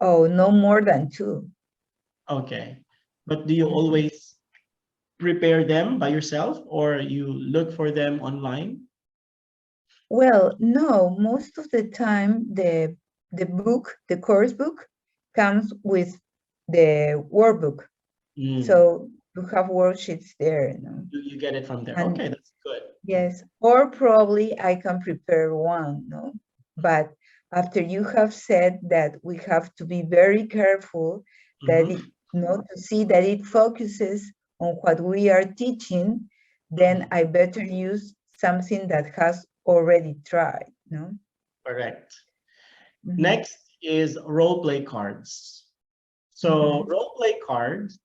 Oh, no more than 2. Okay, but do you always prepare them by yourself, or you look for them online? Well, no, most of the time the course book comes with the workbook. Mm, So you have worksheets there, you know. you get it from there. And Okay, that's good. yes, or probably I can prepare one, no? But after you have said that we have to be very careful that Mhm. it, not to see that it focuses on what we are teaching, then I better use something that has already tried, no? Correct. Mhm. Next is role play cards. So Mhm. role play cards,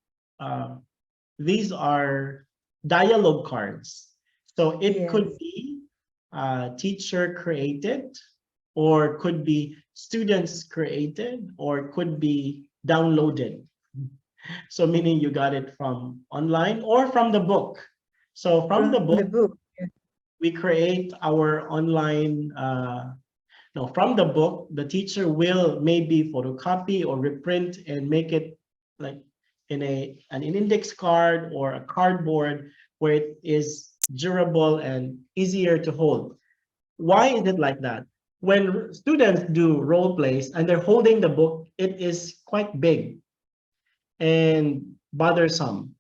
these are dialogue cards. So it could Yes. be teacher created, or could be students created, or could be downloaded. So meaning you got it from online or from the book. So from the From the book, book. we create our online, no, from the book, the teacher will maybe photocopy or reprint and make it like in an index card or a cardboard where it is durable and easier to hold. Why is it like that? When students do role plays and they're holding the book, it is quite big and bothersome.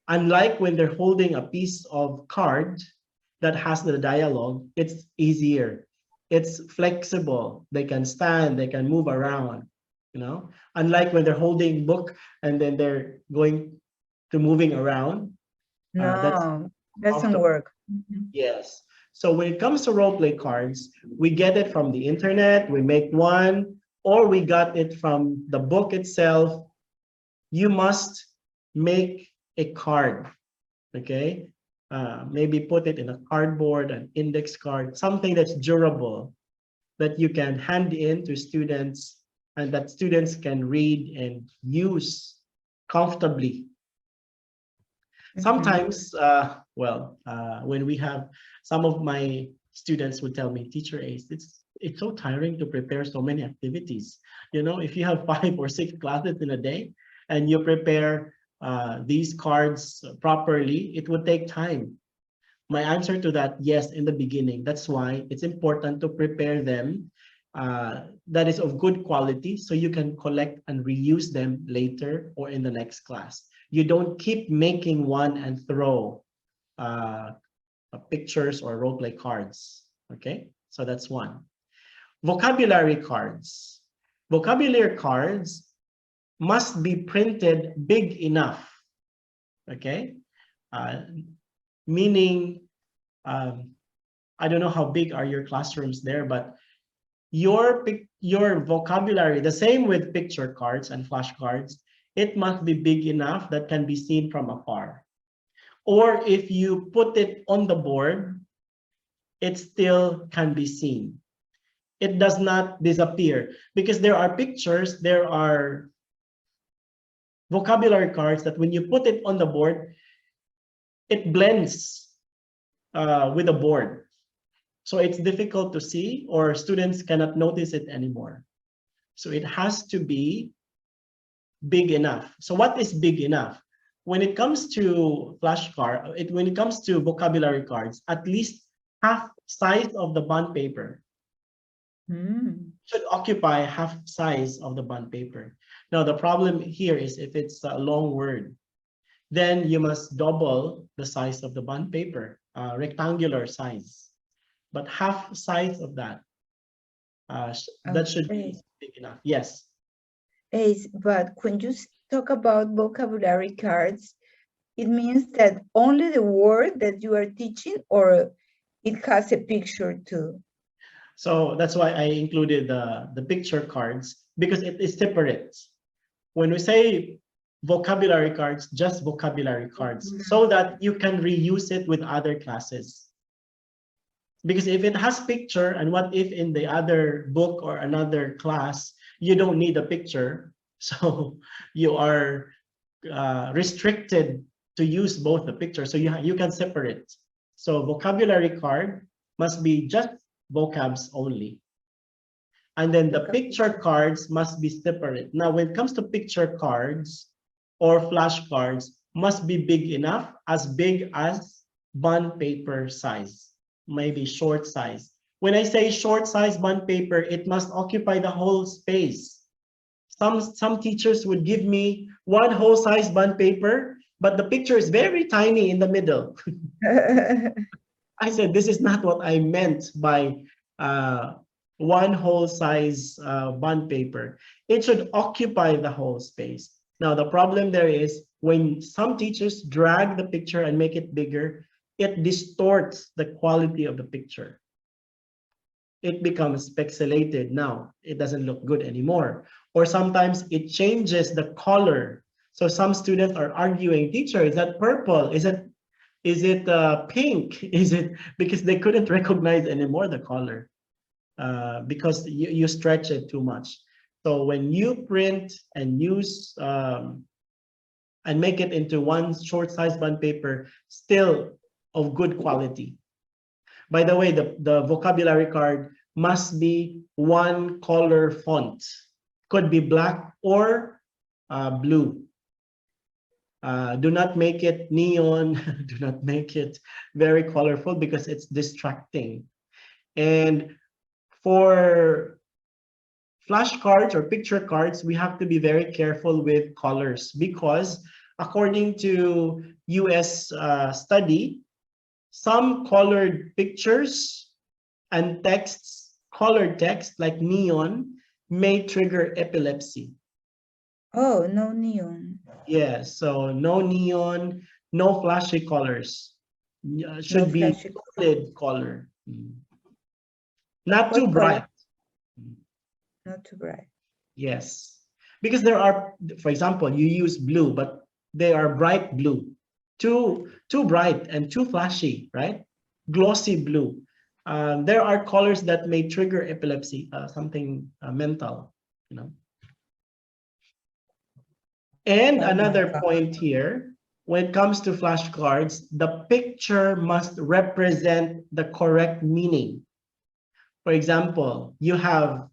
Unlike when they're holding a piece of card that has the dialogue, it's easier. It's flexible. They can stand, they can move around, you know. Unlike when they're holding book and then they're going to moving around, that's No, doesn't comfortable. work. Mhm. Yes. So when it comes to role play cards, we get it from the internet, we make one, or we got it from the book itself. You must make a card, okay? Maybe put it in a cardboard, an index card, something that's durable that you can hand in to students and that students can read and use comfortably. Mhm. Sometimes, when we have some of my students would tell me, Teacher Ace, it's so tiring to prepare so many activities. You know, if you have 5 or 6 classes in a day and you prepare these cards properly, it would take time. My answer to that, yes, in the beginning. That's why it's important to prepare them that is of good quality so you can collect and reuse them later or in the next class. You don't keep making one and throw uh, pictures or role play cards. Okay, so that's one. Vocabulary cards. Vocabulary cards must be printed big enough. Okay, uh, meaning I don't know how big are your classrooms there, but your vocabulary, the same with picture cards and flashcards, it must be big enough that can be seen from afar. Or if you put it on the board, it still can be seen. It does not disappear because there are pictures, there are vocabulary cards that when you put it on the board, it blends with the board. So it's difficult to see or students cannot notice it anymore. So it has to be big enough. So what is big enough? When it comes to when it comes to vocabulary cards, at least half size of the bond paper Mm. should occupy half size of the bond paper. Now the problem here is if it's a long word, then you must double the size of the bond paper, rectangular size. But half size of that, that should Okay. be big enough. Yes. Ace, but when you talk about vocabulary cards, it means that only the word that you are teaching, or it has a picture too? So that's why I included the picture cards because it is separate. When we say vocabulary cards, just vocabulary cards, so that you can reuse it with other classes. Because if it has picture, and what if in the other book or another class, you don't need a picture, so you are restricted to use both the picture, so you can separate. So vocabulary card must be just vocabs only. And then the picture cards must be separate. Now, when it comes to picture cards or flashcards, must be big enough, as big as bond paper size, maybe short size. When I say short size bond paper, it must occupy the whole space. Some teachers would give me one whole size bond paper, but the picture is very tiny in the middle. I said, this is not what I meant by one whole size bond paper. It should occupy the whole space. Now, the problem there is when some teachers drag the picture and make it bigger, it distorts the quality of the picture. It becomes pixelated now. It doesn't look good anymore. Or sometimes it changes the color. So some students are arguing, teacher, is that purple? Is it pink? Is it, because they couldn't recognize anymore the color because you stretch it too much. So when you print and use and make it into one short size bond paper, still of good quality. By the way, the vocabulary card must be one color font. Could be black or blue. Do not make it neon. Do not make it very colorful because it's distracting. And for flashcards or picture cards, we have to be very careful with colors because according to US study, some colored pictures and texts, colored text like neon, may trigger epilepsy. Oh, no neon. Yeah, so no neon, no flashy colors. Should No be flashy solid color. Not too What bright. color? Not too bright. Yes, because there are, for example, you use blue, but they are bright blue. Too bright and too flashy, right? Glossy blue. There are colors that may trigger epilepsy, something mental, you know. And Oh my another God. point here, when it comes to flashcards, the picture must represent the correct meaning. For example, you have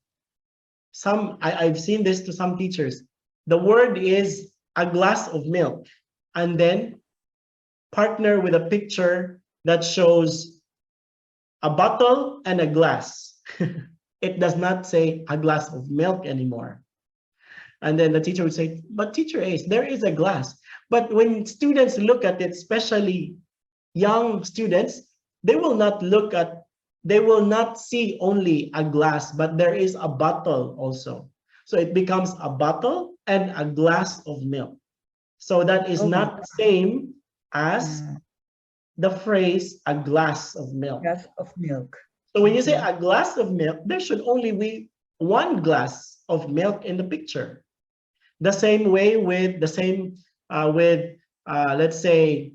some, I've seen this to some teachers. The word is a glass of milk, and then partner with a picture that shows a bottle and a glass. It does not say a glass of milk anymore. And then the teacher would say, but teacher Ace, there is a glass. But when students look at it, especially young students, they will not see only a glass, but there is a bottle also. So it becomes a bottle and a glass of milk. So that is Oh my not the same as the phrase a glass of milk. Glass of milk. So when you say a glass of milk, there should only be one glass of milk in the picture. The same way with let's say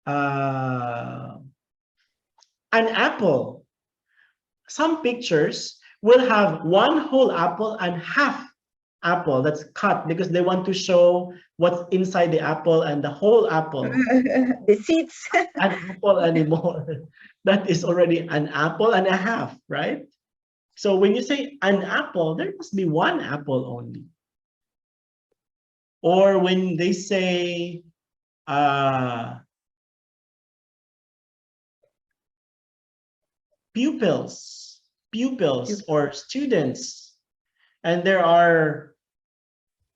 an apple. Some pictures will have one whole apple and half apple that's cut because they want to show what's inside the apple and the whole apple. The seeds. An apple anymore. That is already an apple and a half, right? So when you say an apple, there must be one apple only. Or when they say pupils or students, and there are,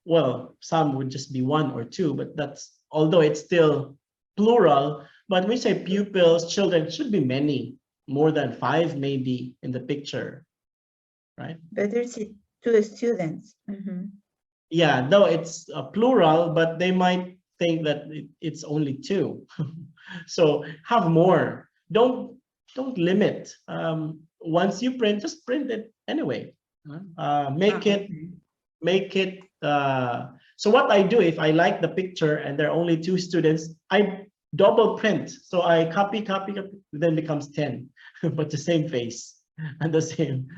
well, some would just be one or two, but that's, although it's still plural, but when we say pupils, children, should be many, more than 5 maybe in the picture, right? Better to the students. Yeah, though it's a plural, but they might think that it's only 2. So have more. Don't limit. Once you print, just print it anyway. Make it. So what I do, if I like the picture and there are only 2 students, I double print. So I copy, then becomes 10, but the same face and the same,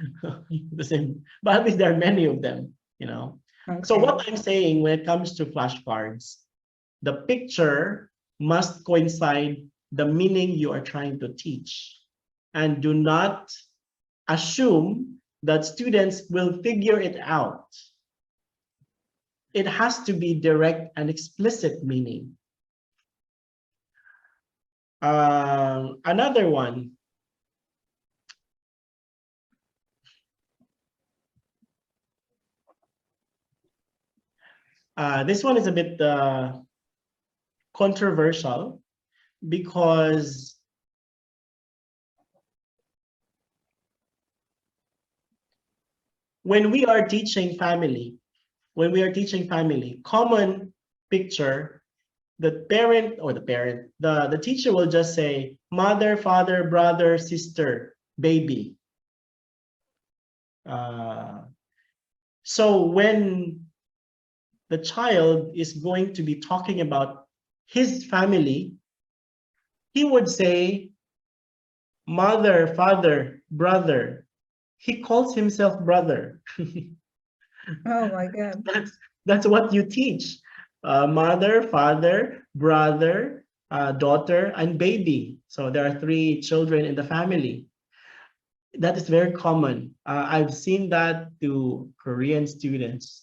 but at least there are many of them, you know. So what I'm saying when it comes to flashcards, the picture must coincide the meaning you are trying to teach. And do not assume that students will figure it out. it has to be direct and explicit meaning. Another one. This one is a bit controversial because when we are teaching family, common picture, the teacher will just say mother, father, brother, sister, baby. So when the child is going to be talking about his family, he would say mother, father, brother. He calls himself brother. Oh my God. That's what you teach. Mother, father, brother, daughter, and baby. So there are 3 children in the family. That is very common. I've seen that to Korean students,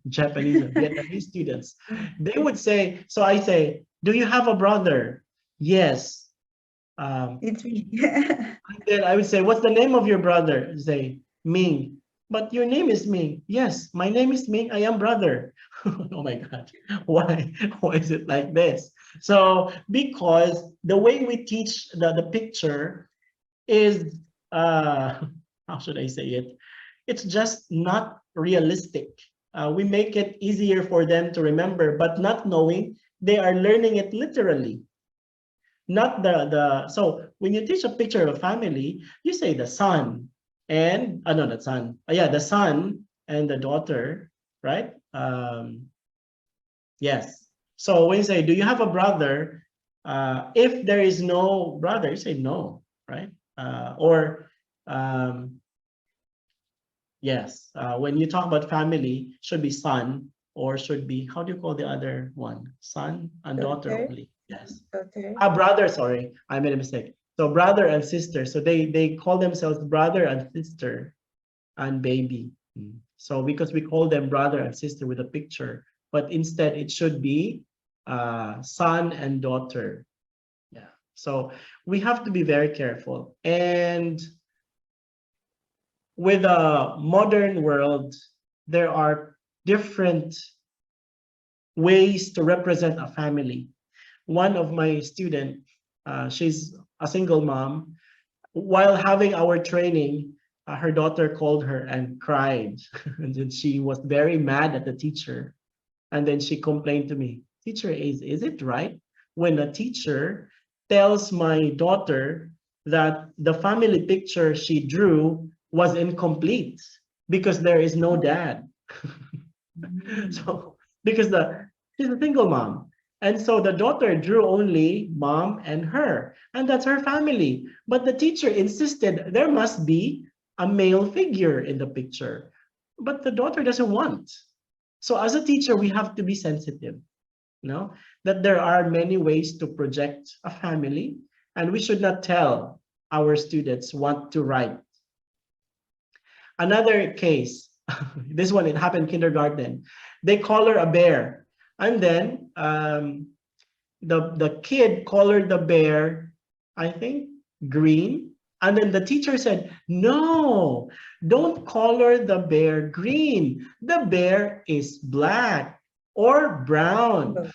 Japanese and Vietnamese students. They would say, so I say, do you have a brother? Yes. It's me. Then I would say, what's the name of your brother? Say, Ming. But your name is Ming. Yes, my name is Ming. I am brother. Oh my God. Why? Why is it like this? So because the way we teach the picture is, how should I say it? It's just not realistic. We make it easier for them to remember, but not knowing they are learning it literally. Not so when you teach a picture of a family, you say the son and no, the son. Yeah, the son and the daughter, right? Yes. So when you say, do you have a brother? If there is no brother, you say no, right? Yes. When you talk about family, should be son or should be, how do you call the other one? Son and daughter only. Yes. Okay. Brother, sorry, I made a mistake. So brother and sister. So they call themselves brother and sister and baby. So because we call them brother and sister with a picture, but instead it should be son and daughter. Yeah. So we have to be very careful. And with a modern world, there are different ways to represent a family. One of my student, she's a single mom. While having our training, her daughter called her and cried. And then she was very mad at the teacher. And then she complained to me, teacher, is it right when a teacher tells my daughter that the family picture she drew was incomplete because there is no dad? So because she's a single mom. And so the daughter drew only mom and her, and that's her family. But the teacher insisted there must be a male figure in the picture. But the daughter doesn't want. So as a teacher, we have to be sensitive, that there are many ways to project a family, and we should not tell our students what to write. Another case, this one, it happened in kindergarten. They color a bear, and then the kid colored the bear, I think, green. And then the teacher said, no, don't color the bear green. The bear is black or brown.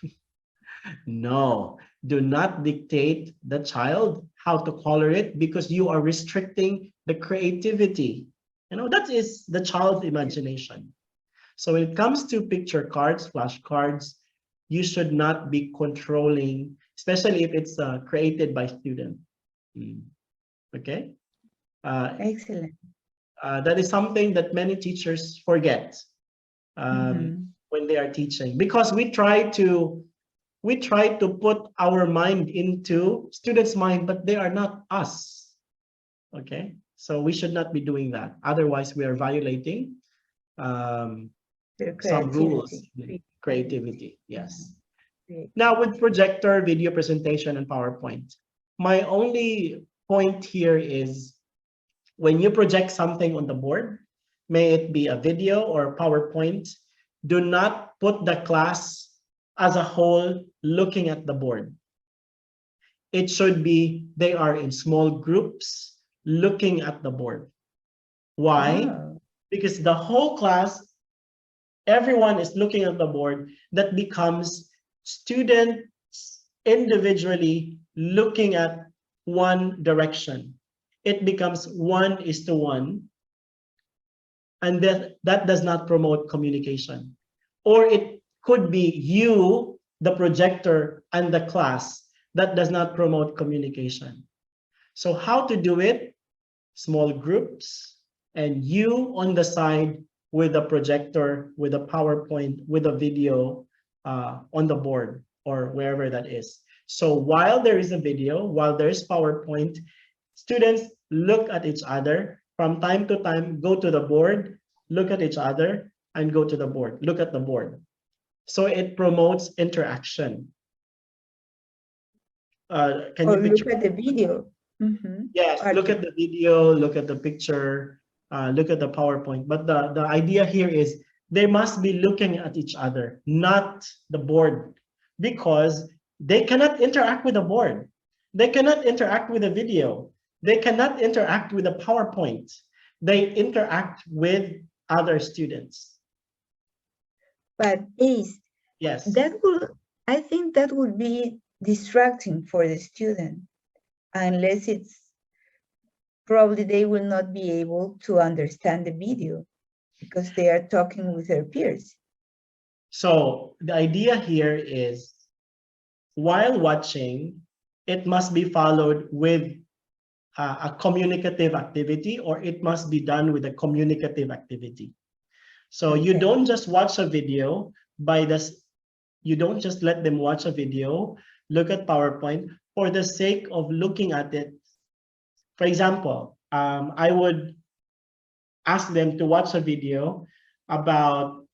No, do not dictate the child how to color it because you are restricting the creativity. That is the child's imagination. So when it comes to picture cards, flashcards, you should not be controlling, especially if it's created by student. Okay? Excellent. That is something that many teachers forget when they are teaching, because we try to put our mind into students' mind, but they are not us. Okay? So we should not be doing that. Otherwise, we are violating some rules. Creativity, yes. Now with projector, video presentation, and PowerPoint, my only point here is when you project something on the board, may it be a video or PowerPoint, do not put the class as a whole looking at the board. It should be they are in small groups looking at the board. Why? Oh, Because the whole class, everyone is looking at the board. That becomes students individually looking at one direction. It becomes 1:1, and that does not promote communication. Or it could be you, the projector, and the class. That does not promote communication. So how to do it? Small groups, and you on the side with a projector, with a PowerPoint, with a video on the board or wherever that is. So while there is a video, while there is PowerPoint, students look at each other from time to time, go to the board, look at each other, and go to the board, look at the board. So it promotes interaction. Can or you picture? look at the video. Mhm. Yes, look Pardon. at the video, look at the picture, look at the PowerPoint. But the idea here is they must be looking at each other, not the board, because they cannot interact with the board. They cannot interact with the video. They cannot interact with the PowerPoint. They interact with other students. But Ace, Yes. I think that would be distracting for the student, unless it's probably they will not be able to understand the video because they are talking with their peers. So the idea here is while watching, it must be followed with a communicative activity, or it must be done with a communicative activity. So you Okay. don't just watch a video you don't just let them watch a video, look at PowerPoint for the sake of looking at it. For example, I would ask them to watch a video about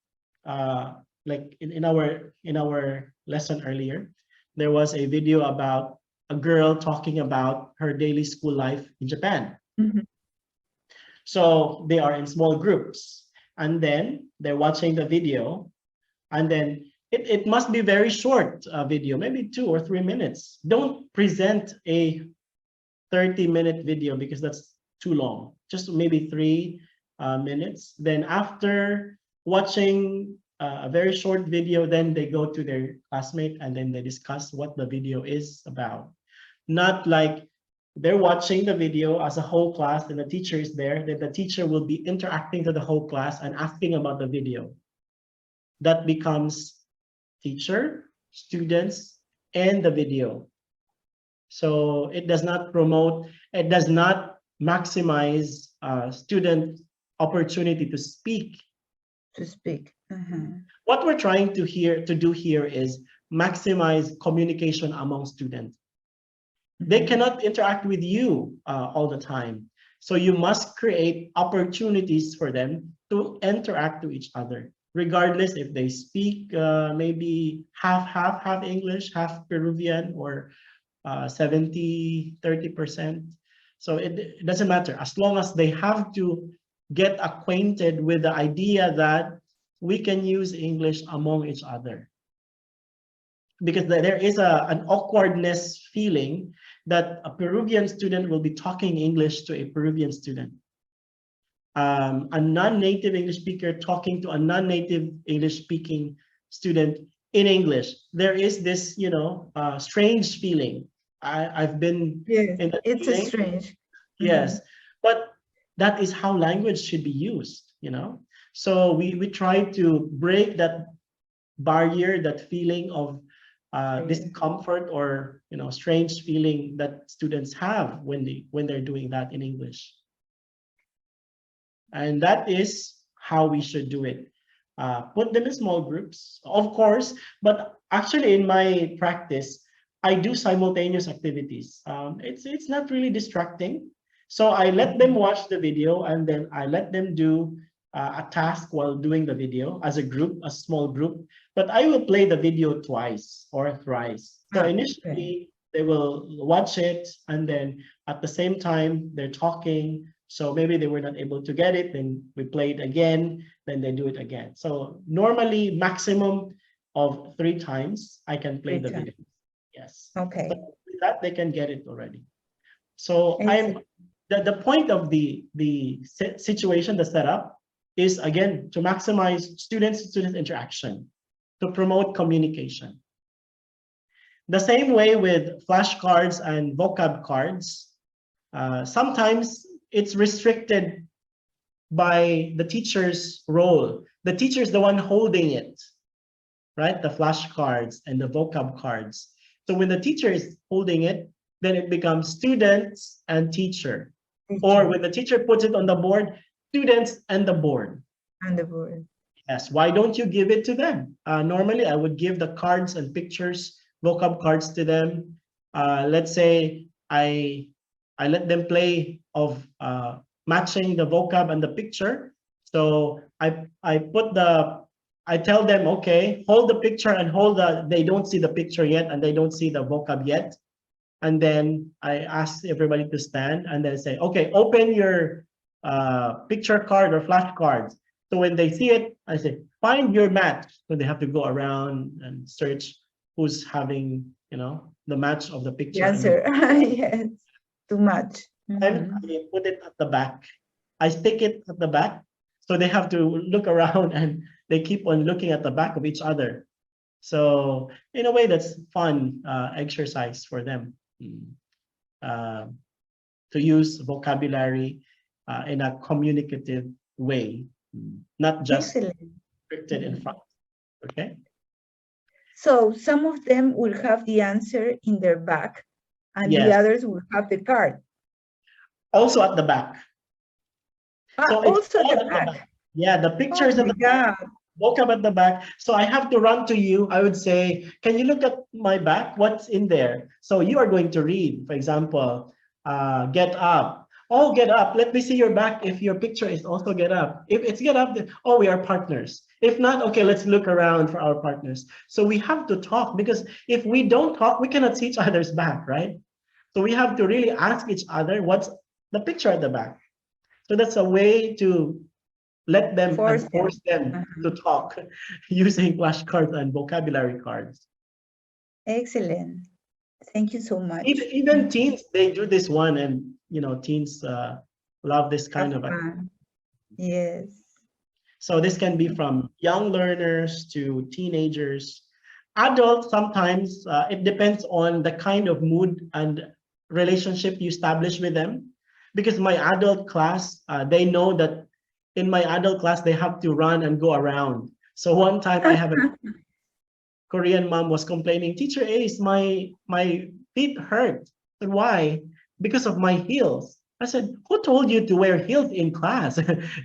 like in our lesson earlier, there was a video about a girl talking about her daily school life in Japan. Mhm. So they are in small groups, and then they're watching the video, and then it must be very short video, maybe 2 or 3 minutes. Don't present a 30-minute video because that's too long. Just maybe 3 minutes. Then after watching a very short video, then they go to their classmate and then they discuss what the video is about. Not like they're watching the video as a whole class and the teacher is there, then the teacher will be interacting to the whole class and asking about the video. That becomes teacher, students, and the video. So it does not promote, it does not maximize student opportunity to speak. To speak. What we're trying to do here is maximize communication among students. They cannot interact with you all the time. So you must create opportunities for them to interact with each other, regardless if they speak maybe half English, half Peruvian, or 70-30%. So it doesn't matter, as long as they have to get acquainted with the idea that we can use English among each other. Because there is an awkwardness feeling that a Peruvian student will be talking English to a Peruvian student. A non-native English speaker talking to a non-native English speaking student in English. There is this, strange feeling. I've been Yes, in that it's feeling. strange. Yes, but that is how language should be used, So we try to break that barrier, that feeling of discomfort or strange feeling that students have when they're doing that in English. And that is how we should do it. Put them in small groups, of course, but actually in my practice, I do simultaneous activities. It's not really distracting. So I let them watch the video and then I let them do a task while doing the video as a group, a small group, but I will play the video twice or thrice. So initially they will watch it and then at the same time they're talking. So maybe they were not able to get it, then we play it again, then they do it again. So normally maximum of 3 times I can play the video. Yes. Okay. So with that they can get it already. So Excellent. the point of the situation, the setup, is again to maximize student interaction, to promote communication. The same way with flashcards and vocab cards, sometimes it's restricted by the teacher's role. The teacher is the one holding it, right? The flashcards and the vocab cards. So when the teacher is holding it, then it becomes students and teacher. Or when the teacher puts it on the board, students and the board. On the board. Yes, why don't you give it to them? Normally, I would give the cards and pictures, vocab cards to them. Let's say I let them play of matching the vocab and the picture. So I tell them, okay, hold the picture and they don't see the picture yet and they don't see the vocab yet. And then I ask everybody to stand and then say, okay, open your picture card or flashcards. So when they see it, I say, find your match. So they have to go around and search who's having, the match of the picture. The answer, yes, too much. And I put it at the back. I stick it at the back. So they have to look around and they keep on looking at the back of each other. So in a way, that's fun exercise for them to use vocabulary in a communicative way, not just restricted in front. Okay. So some of them will have the answer in their back, and Yes. the others will have the card. Also at the back. So also it's all the at back. Yeah, the pictures at the back, vocab at the back. So I have to run to you. I would say, can you look at my back? What's in there? So you are going to read, for example, get up. Oh, get up. Let me see your back if your picture is also get up. If it's get up, then, oh, we are partners. If not, okay, let's look around for our partners. So we have to talk, because if we don't talk, we cannot see each other's back, right? So we have to really ask each other, what's the picture at the back? So that's a way to let them force them to talk using flashcards and vocabulary cards. Excellent. Thank you so much. Even teens, they do this one, and teens love this kind of fun. Yes. So this can be from young learners to teenagers. Adults, sometimes it depends on the kind of mood and relationship you establish with them. Because my adult class, they know that in my adult class, they have to run and go around. So one time I have a Korean mom was complaining, Teacher Ace, my feet hurt. And why? Because of my heels. I said, who told you to wear heels in class?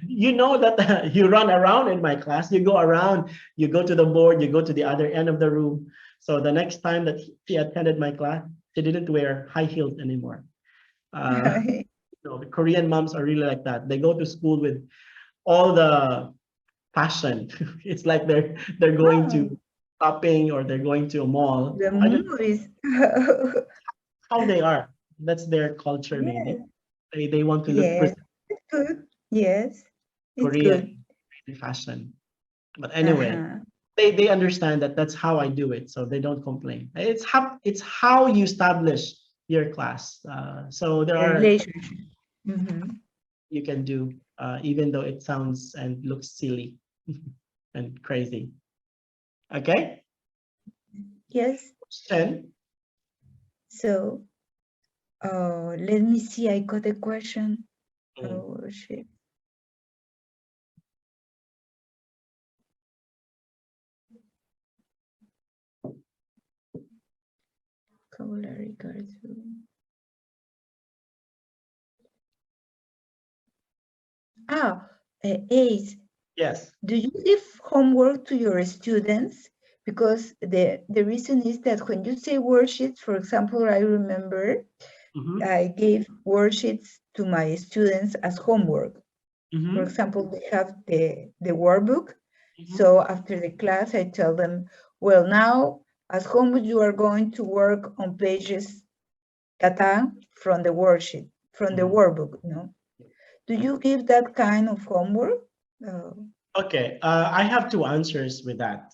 You know that you run around in my class, you go around, you go to the board, you go to the other end of the room. So the next time that she attended my class, she didn't wear high heels anymore. The Korean moms are really like that. They go to school with all the fashion. It's like they're going to shopping or they're going to a mall. The movies. How they are. That's their culture, maybe. They want to look it's good. Yes, it's Korean fashion. But anyway, they understand that that's how I do it, so they don't complain. It's how you establish your class. So there are relationship you can do, even though it sounds and looks silly and crazy. Okay. Yes. Question. So, let me see. I got a question. Oh shit. Vocabulary cards. Ace. Yes. Do you give homework to your students? Because the reason is that when you say worksheets, for example, I remember I gave worksheets to my students as homework. For example, they have the workbook. So after the class, I tell them, well, now as homework, you are going to work on pages from the worksheet, from the workbook, Do you give that kind of homework? Okay, I have two answers with that.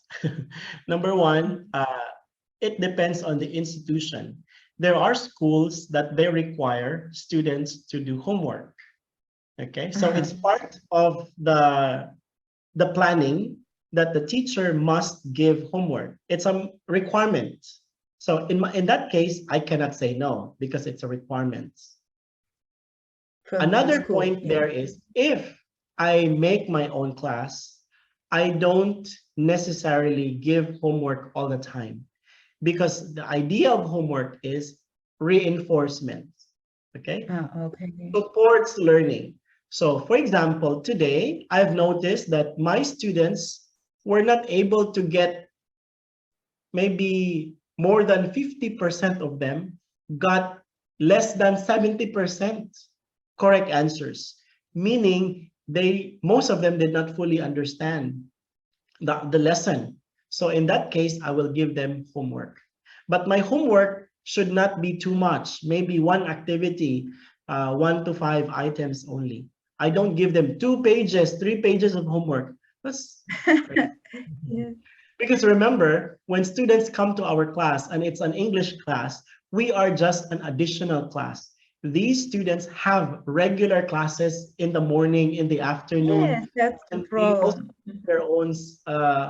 Number one, it depends on the institution. There are schools that they require students to do homework. Okay, so it's part of the planning that the teacher must give homework. It's a requirement. So in that case, I cannot say no because it's a requirement. From the Another school, point yeah. there is if I make my own class, I don't necessarily give homework all the time because the idea of homework is reinforcement. Okay, Okay. supports learning. So for example, today I've noticed that my students were not able to get maybe more than 50% of them got less than 70% correct answers, meaning most of them did not fully understand the lesson. So in that case, I will give them homework. But my homework should not be too much, maybe one activity, 1 to 5 items only. I don't give them 2 pages, 3 pages of homework. That's crazy. Yeah. Because remember, when students come to our class and it's an English class, we are just an additional class. These students have regular classes in the morning, in the afternoon, Yes, that's the and they also problem. have their own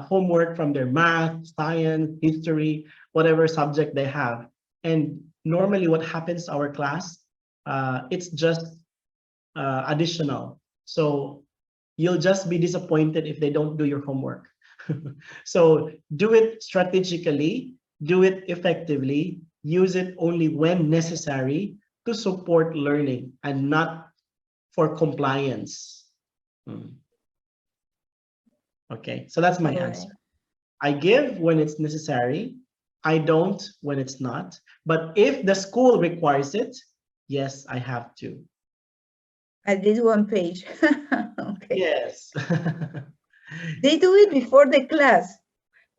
homework from their math, science, history, whatever subject they have. And normally what happens to our class, it's just additional. So you'll just be disappointed if they don't do your homework. So do it strategically, do it effectively, use it only when necessary to support learning and not for compliance. Okay, so that's my All right. answer. I give when it's necessary. I don't when it's not. But if the school requires it, yes, I have to. I did 1 page. Okay. Yes. They do it before the class.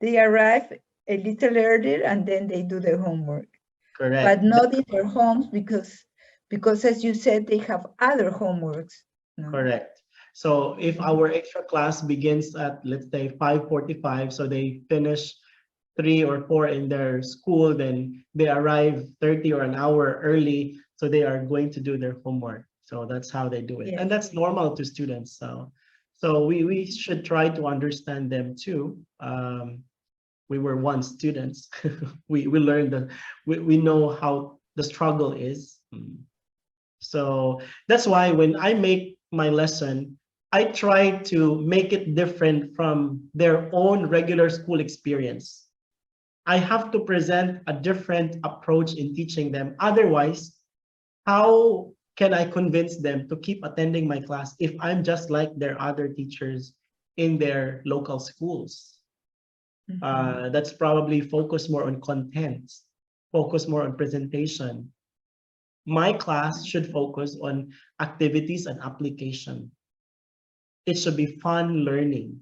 They arrive a little earlier and then they do the homework. Correct. But not in their homes because as you said, they have other homeworks. No? Correct. So if our extra class begins at, let's say, 5:45, so they finish 3 or 4 in their school, then they arrive 30 or an hour early, so they are going to do their homework. So that's how they do it. Yes. And that's normal to students. So we should try to understand them too. We were once students. we learned we know how the struggle is. So that's why when I make my lesson, I try to make it different from their own regular school experience. I have to present a different approach in teaching them. Otherwise, how can I convince them to keep attending my class if I'm just like their other teachers in their local schools? That's probably focus more on content, focus more on presentation. My class should focus on activities and application. It should be fun learning.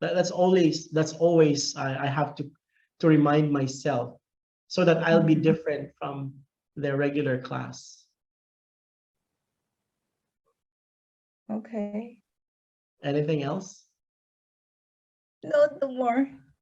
That's always I have to remind myself so that I'll be different from their regular class. Okay. Anything else? No more.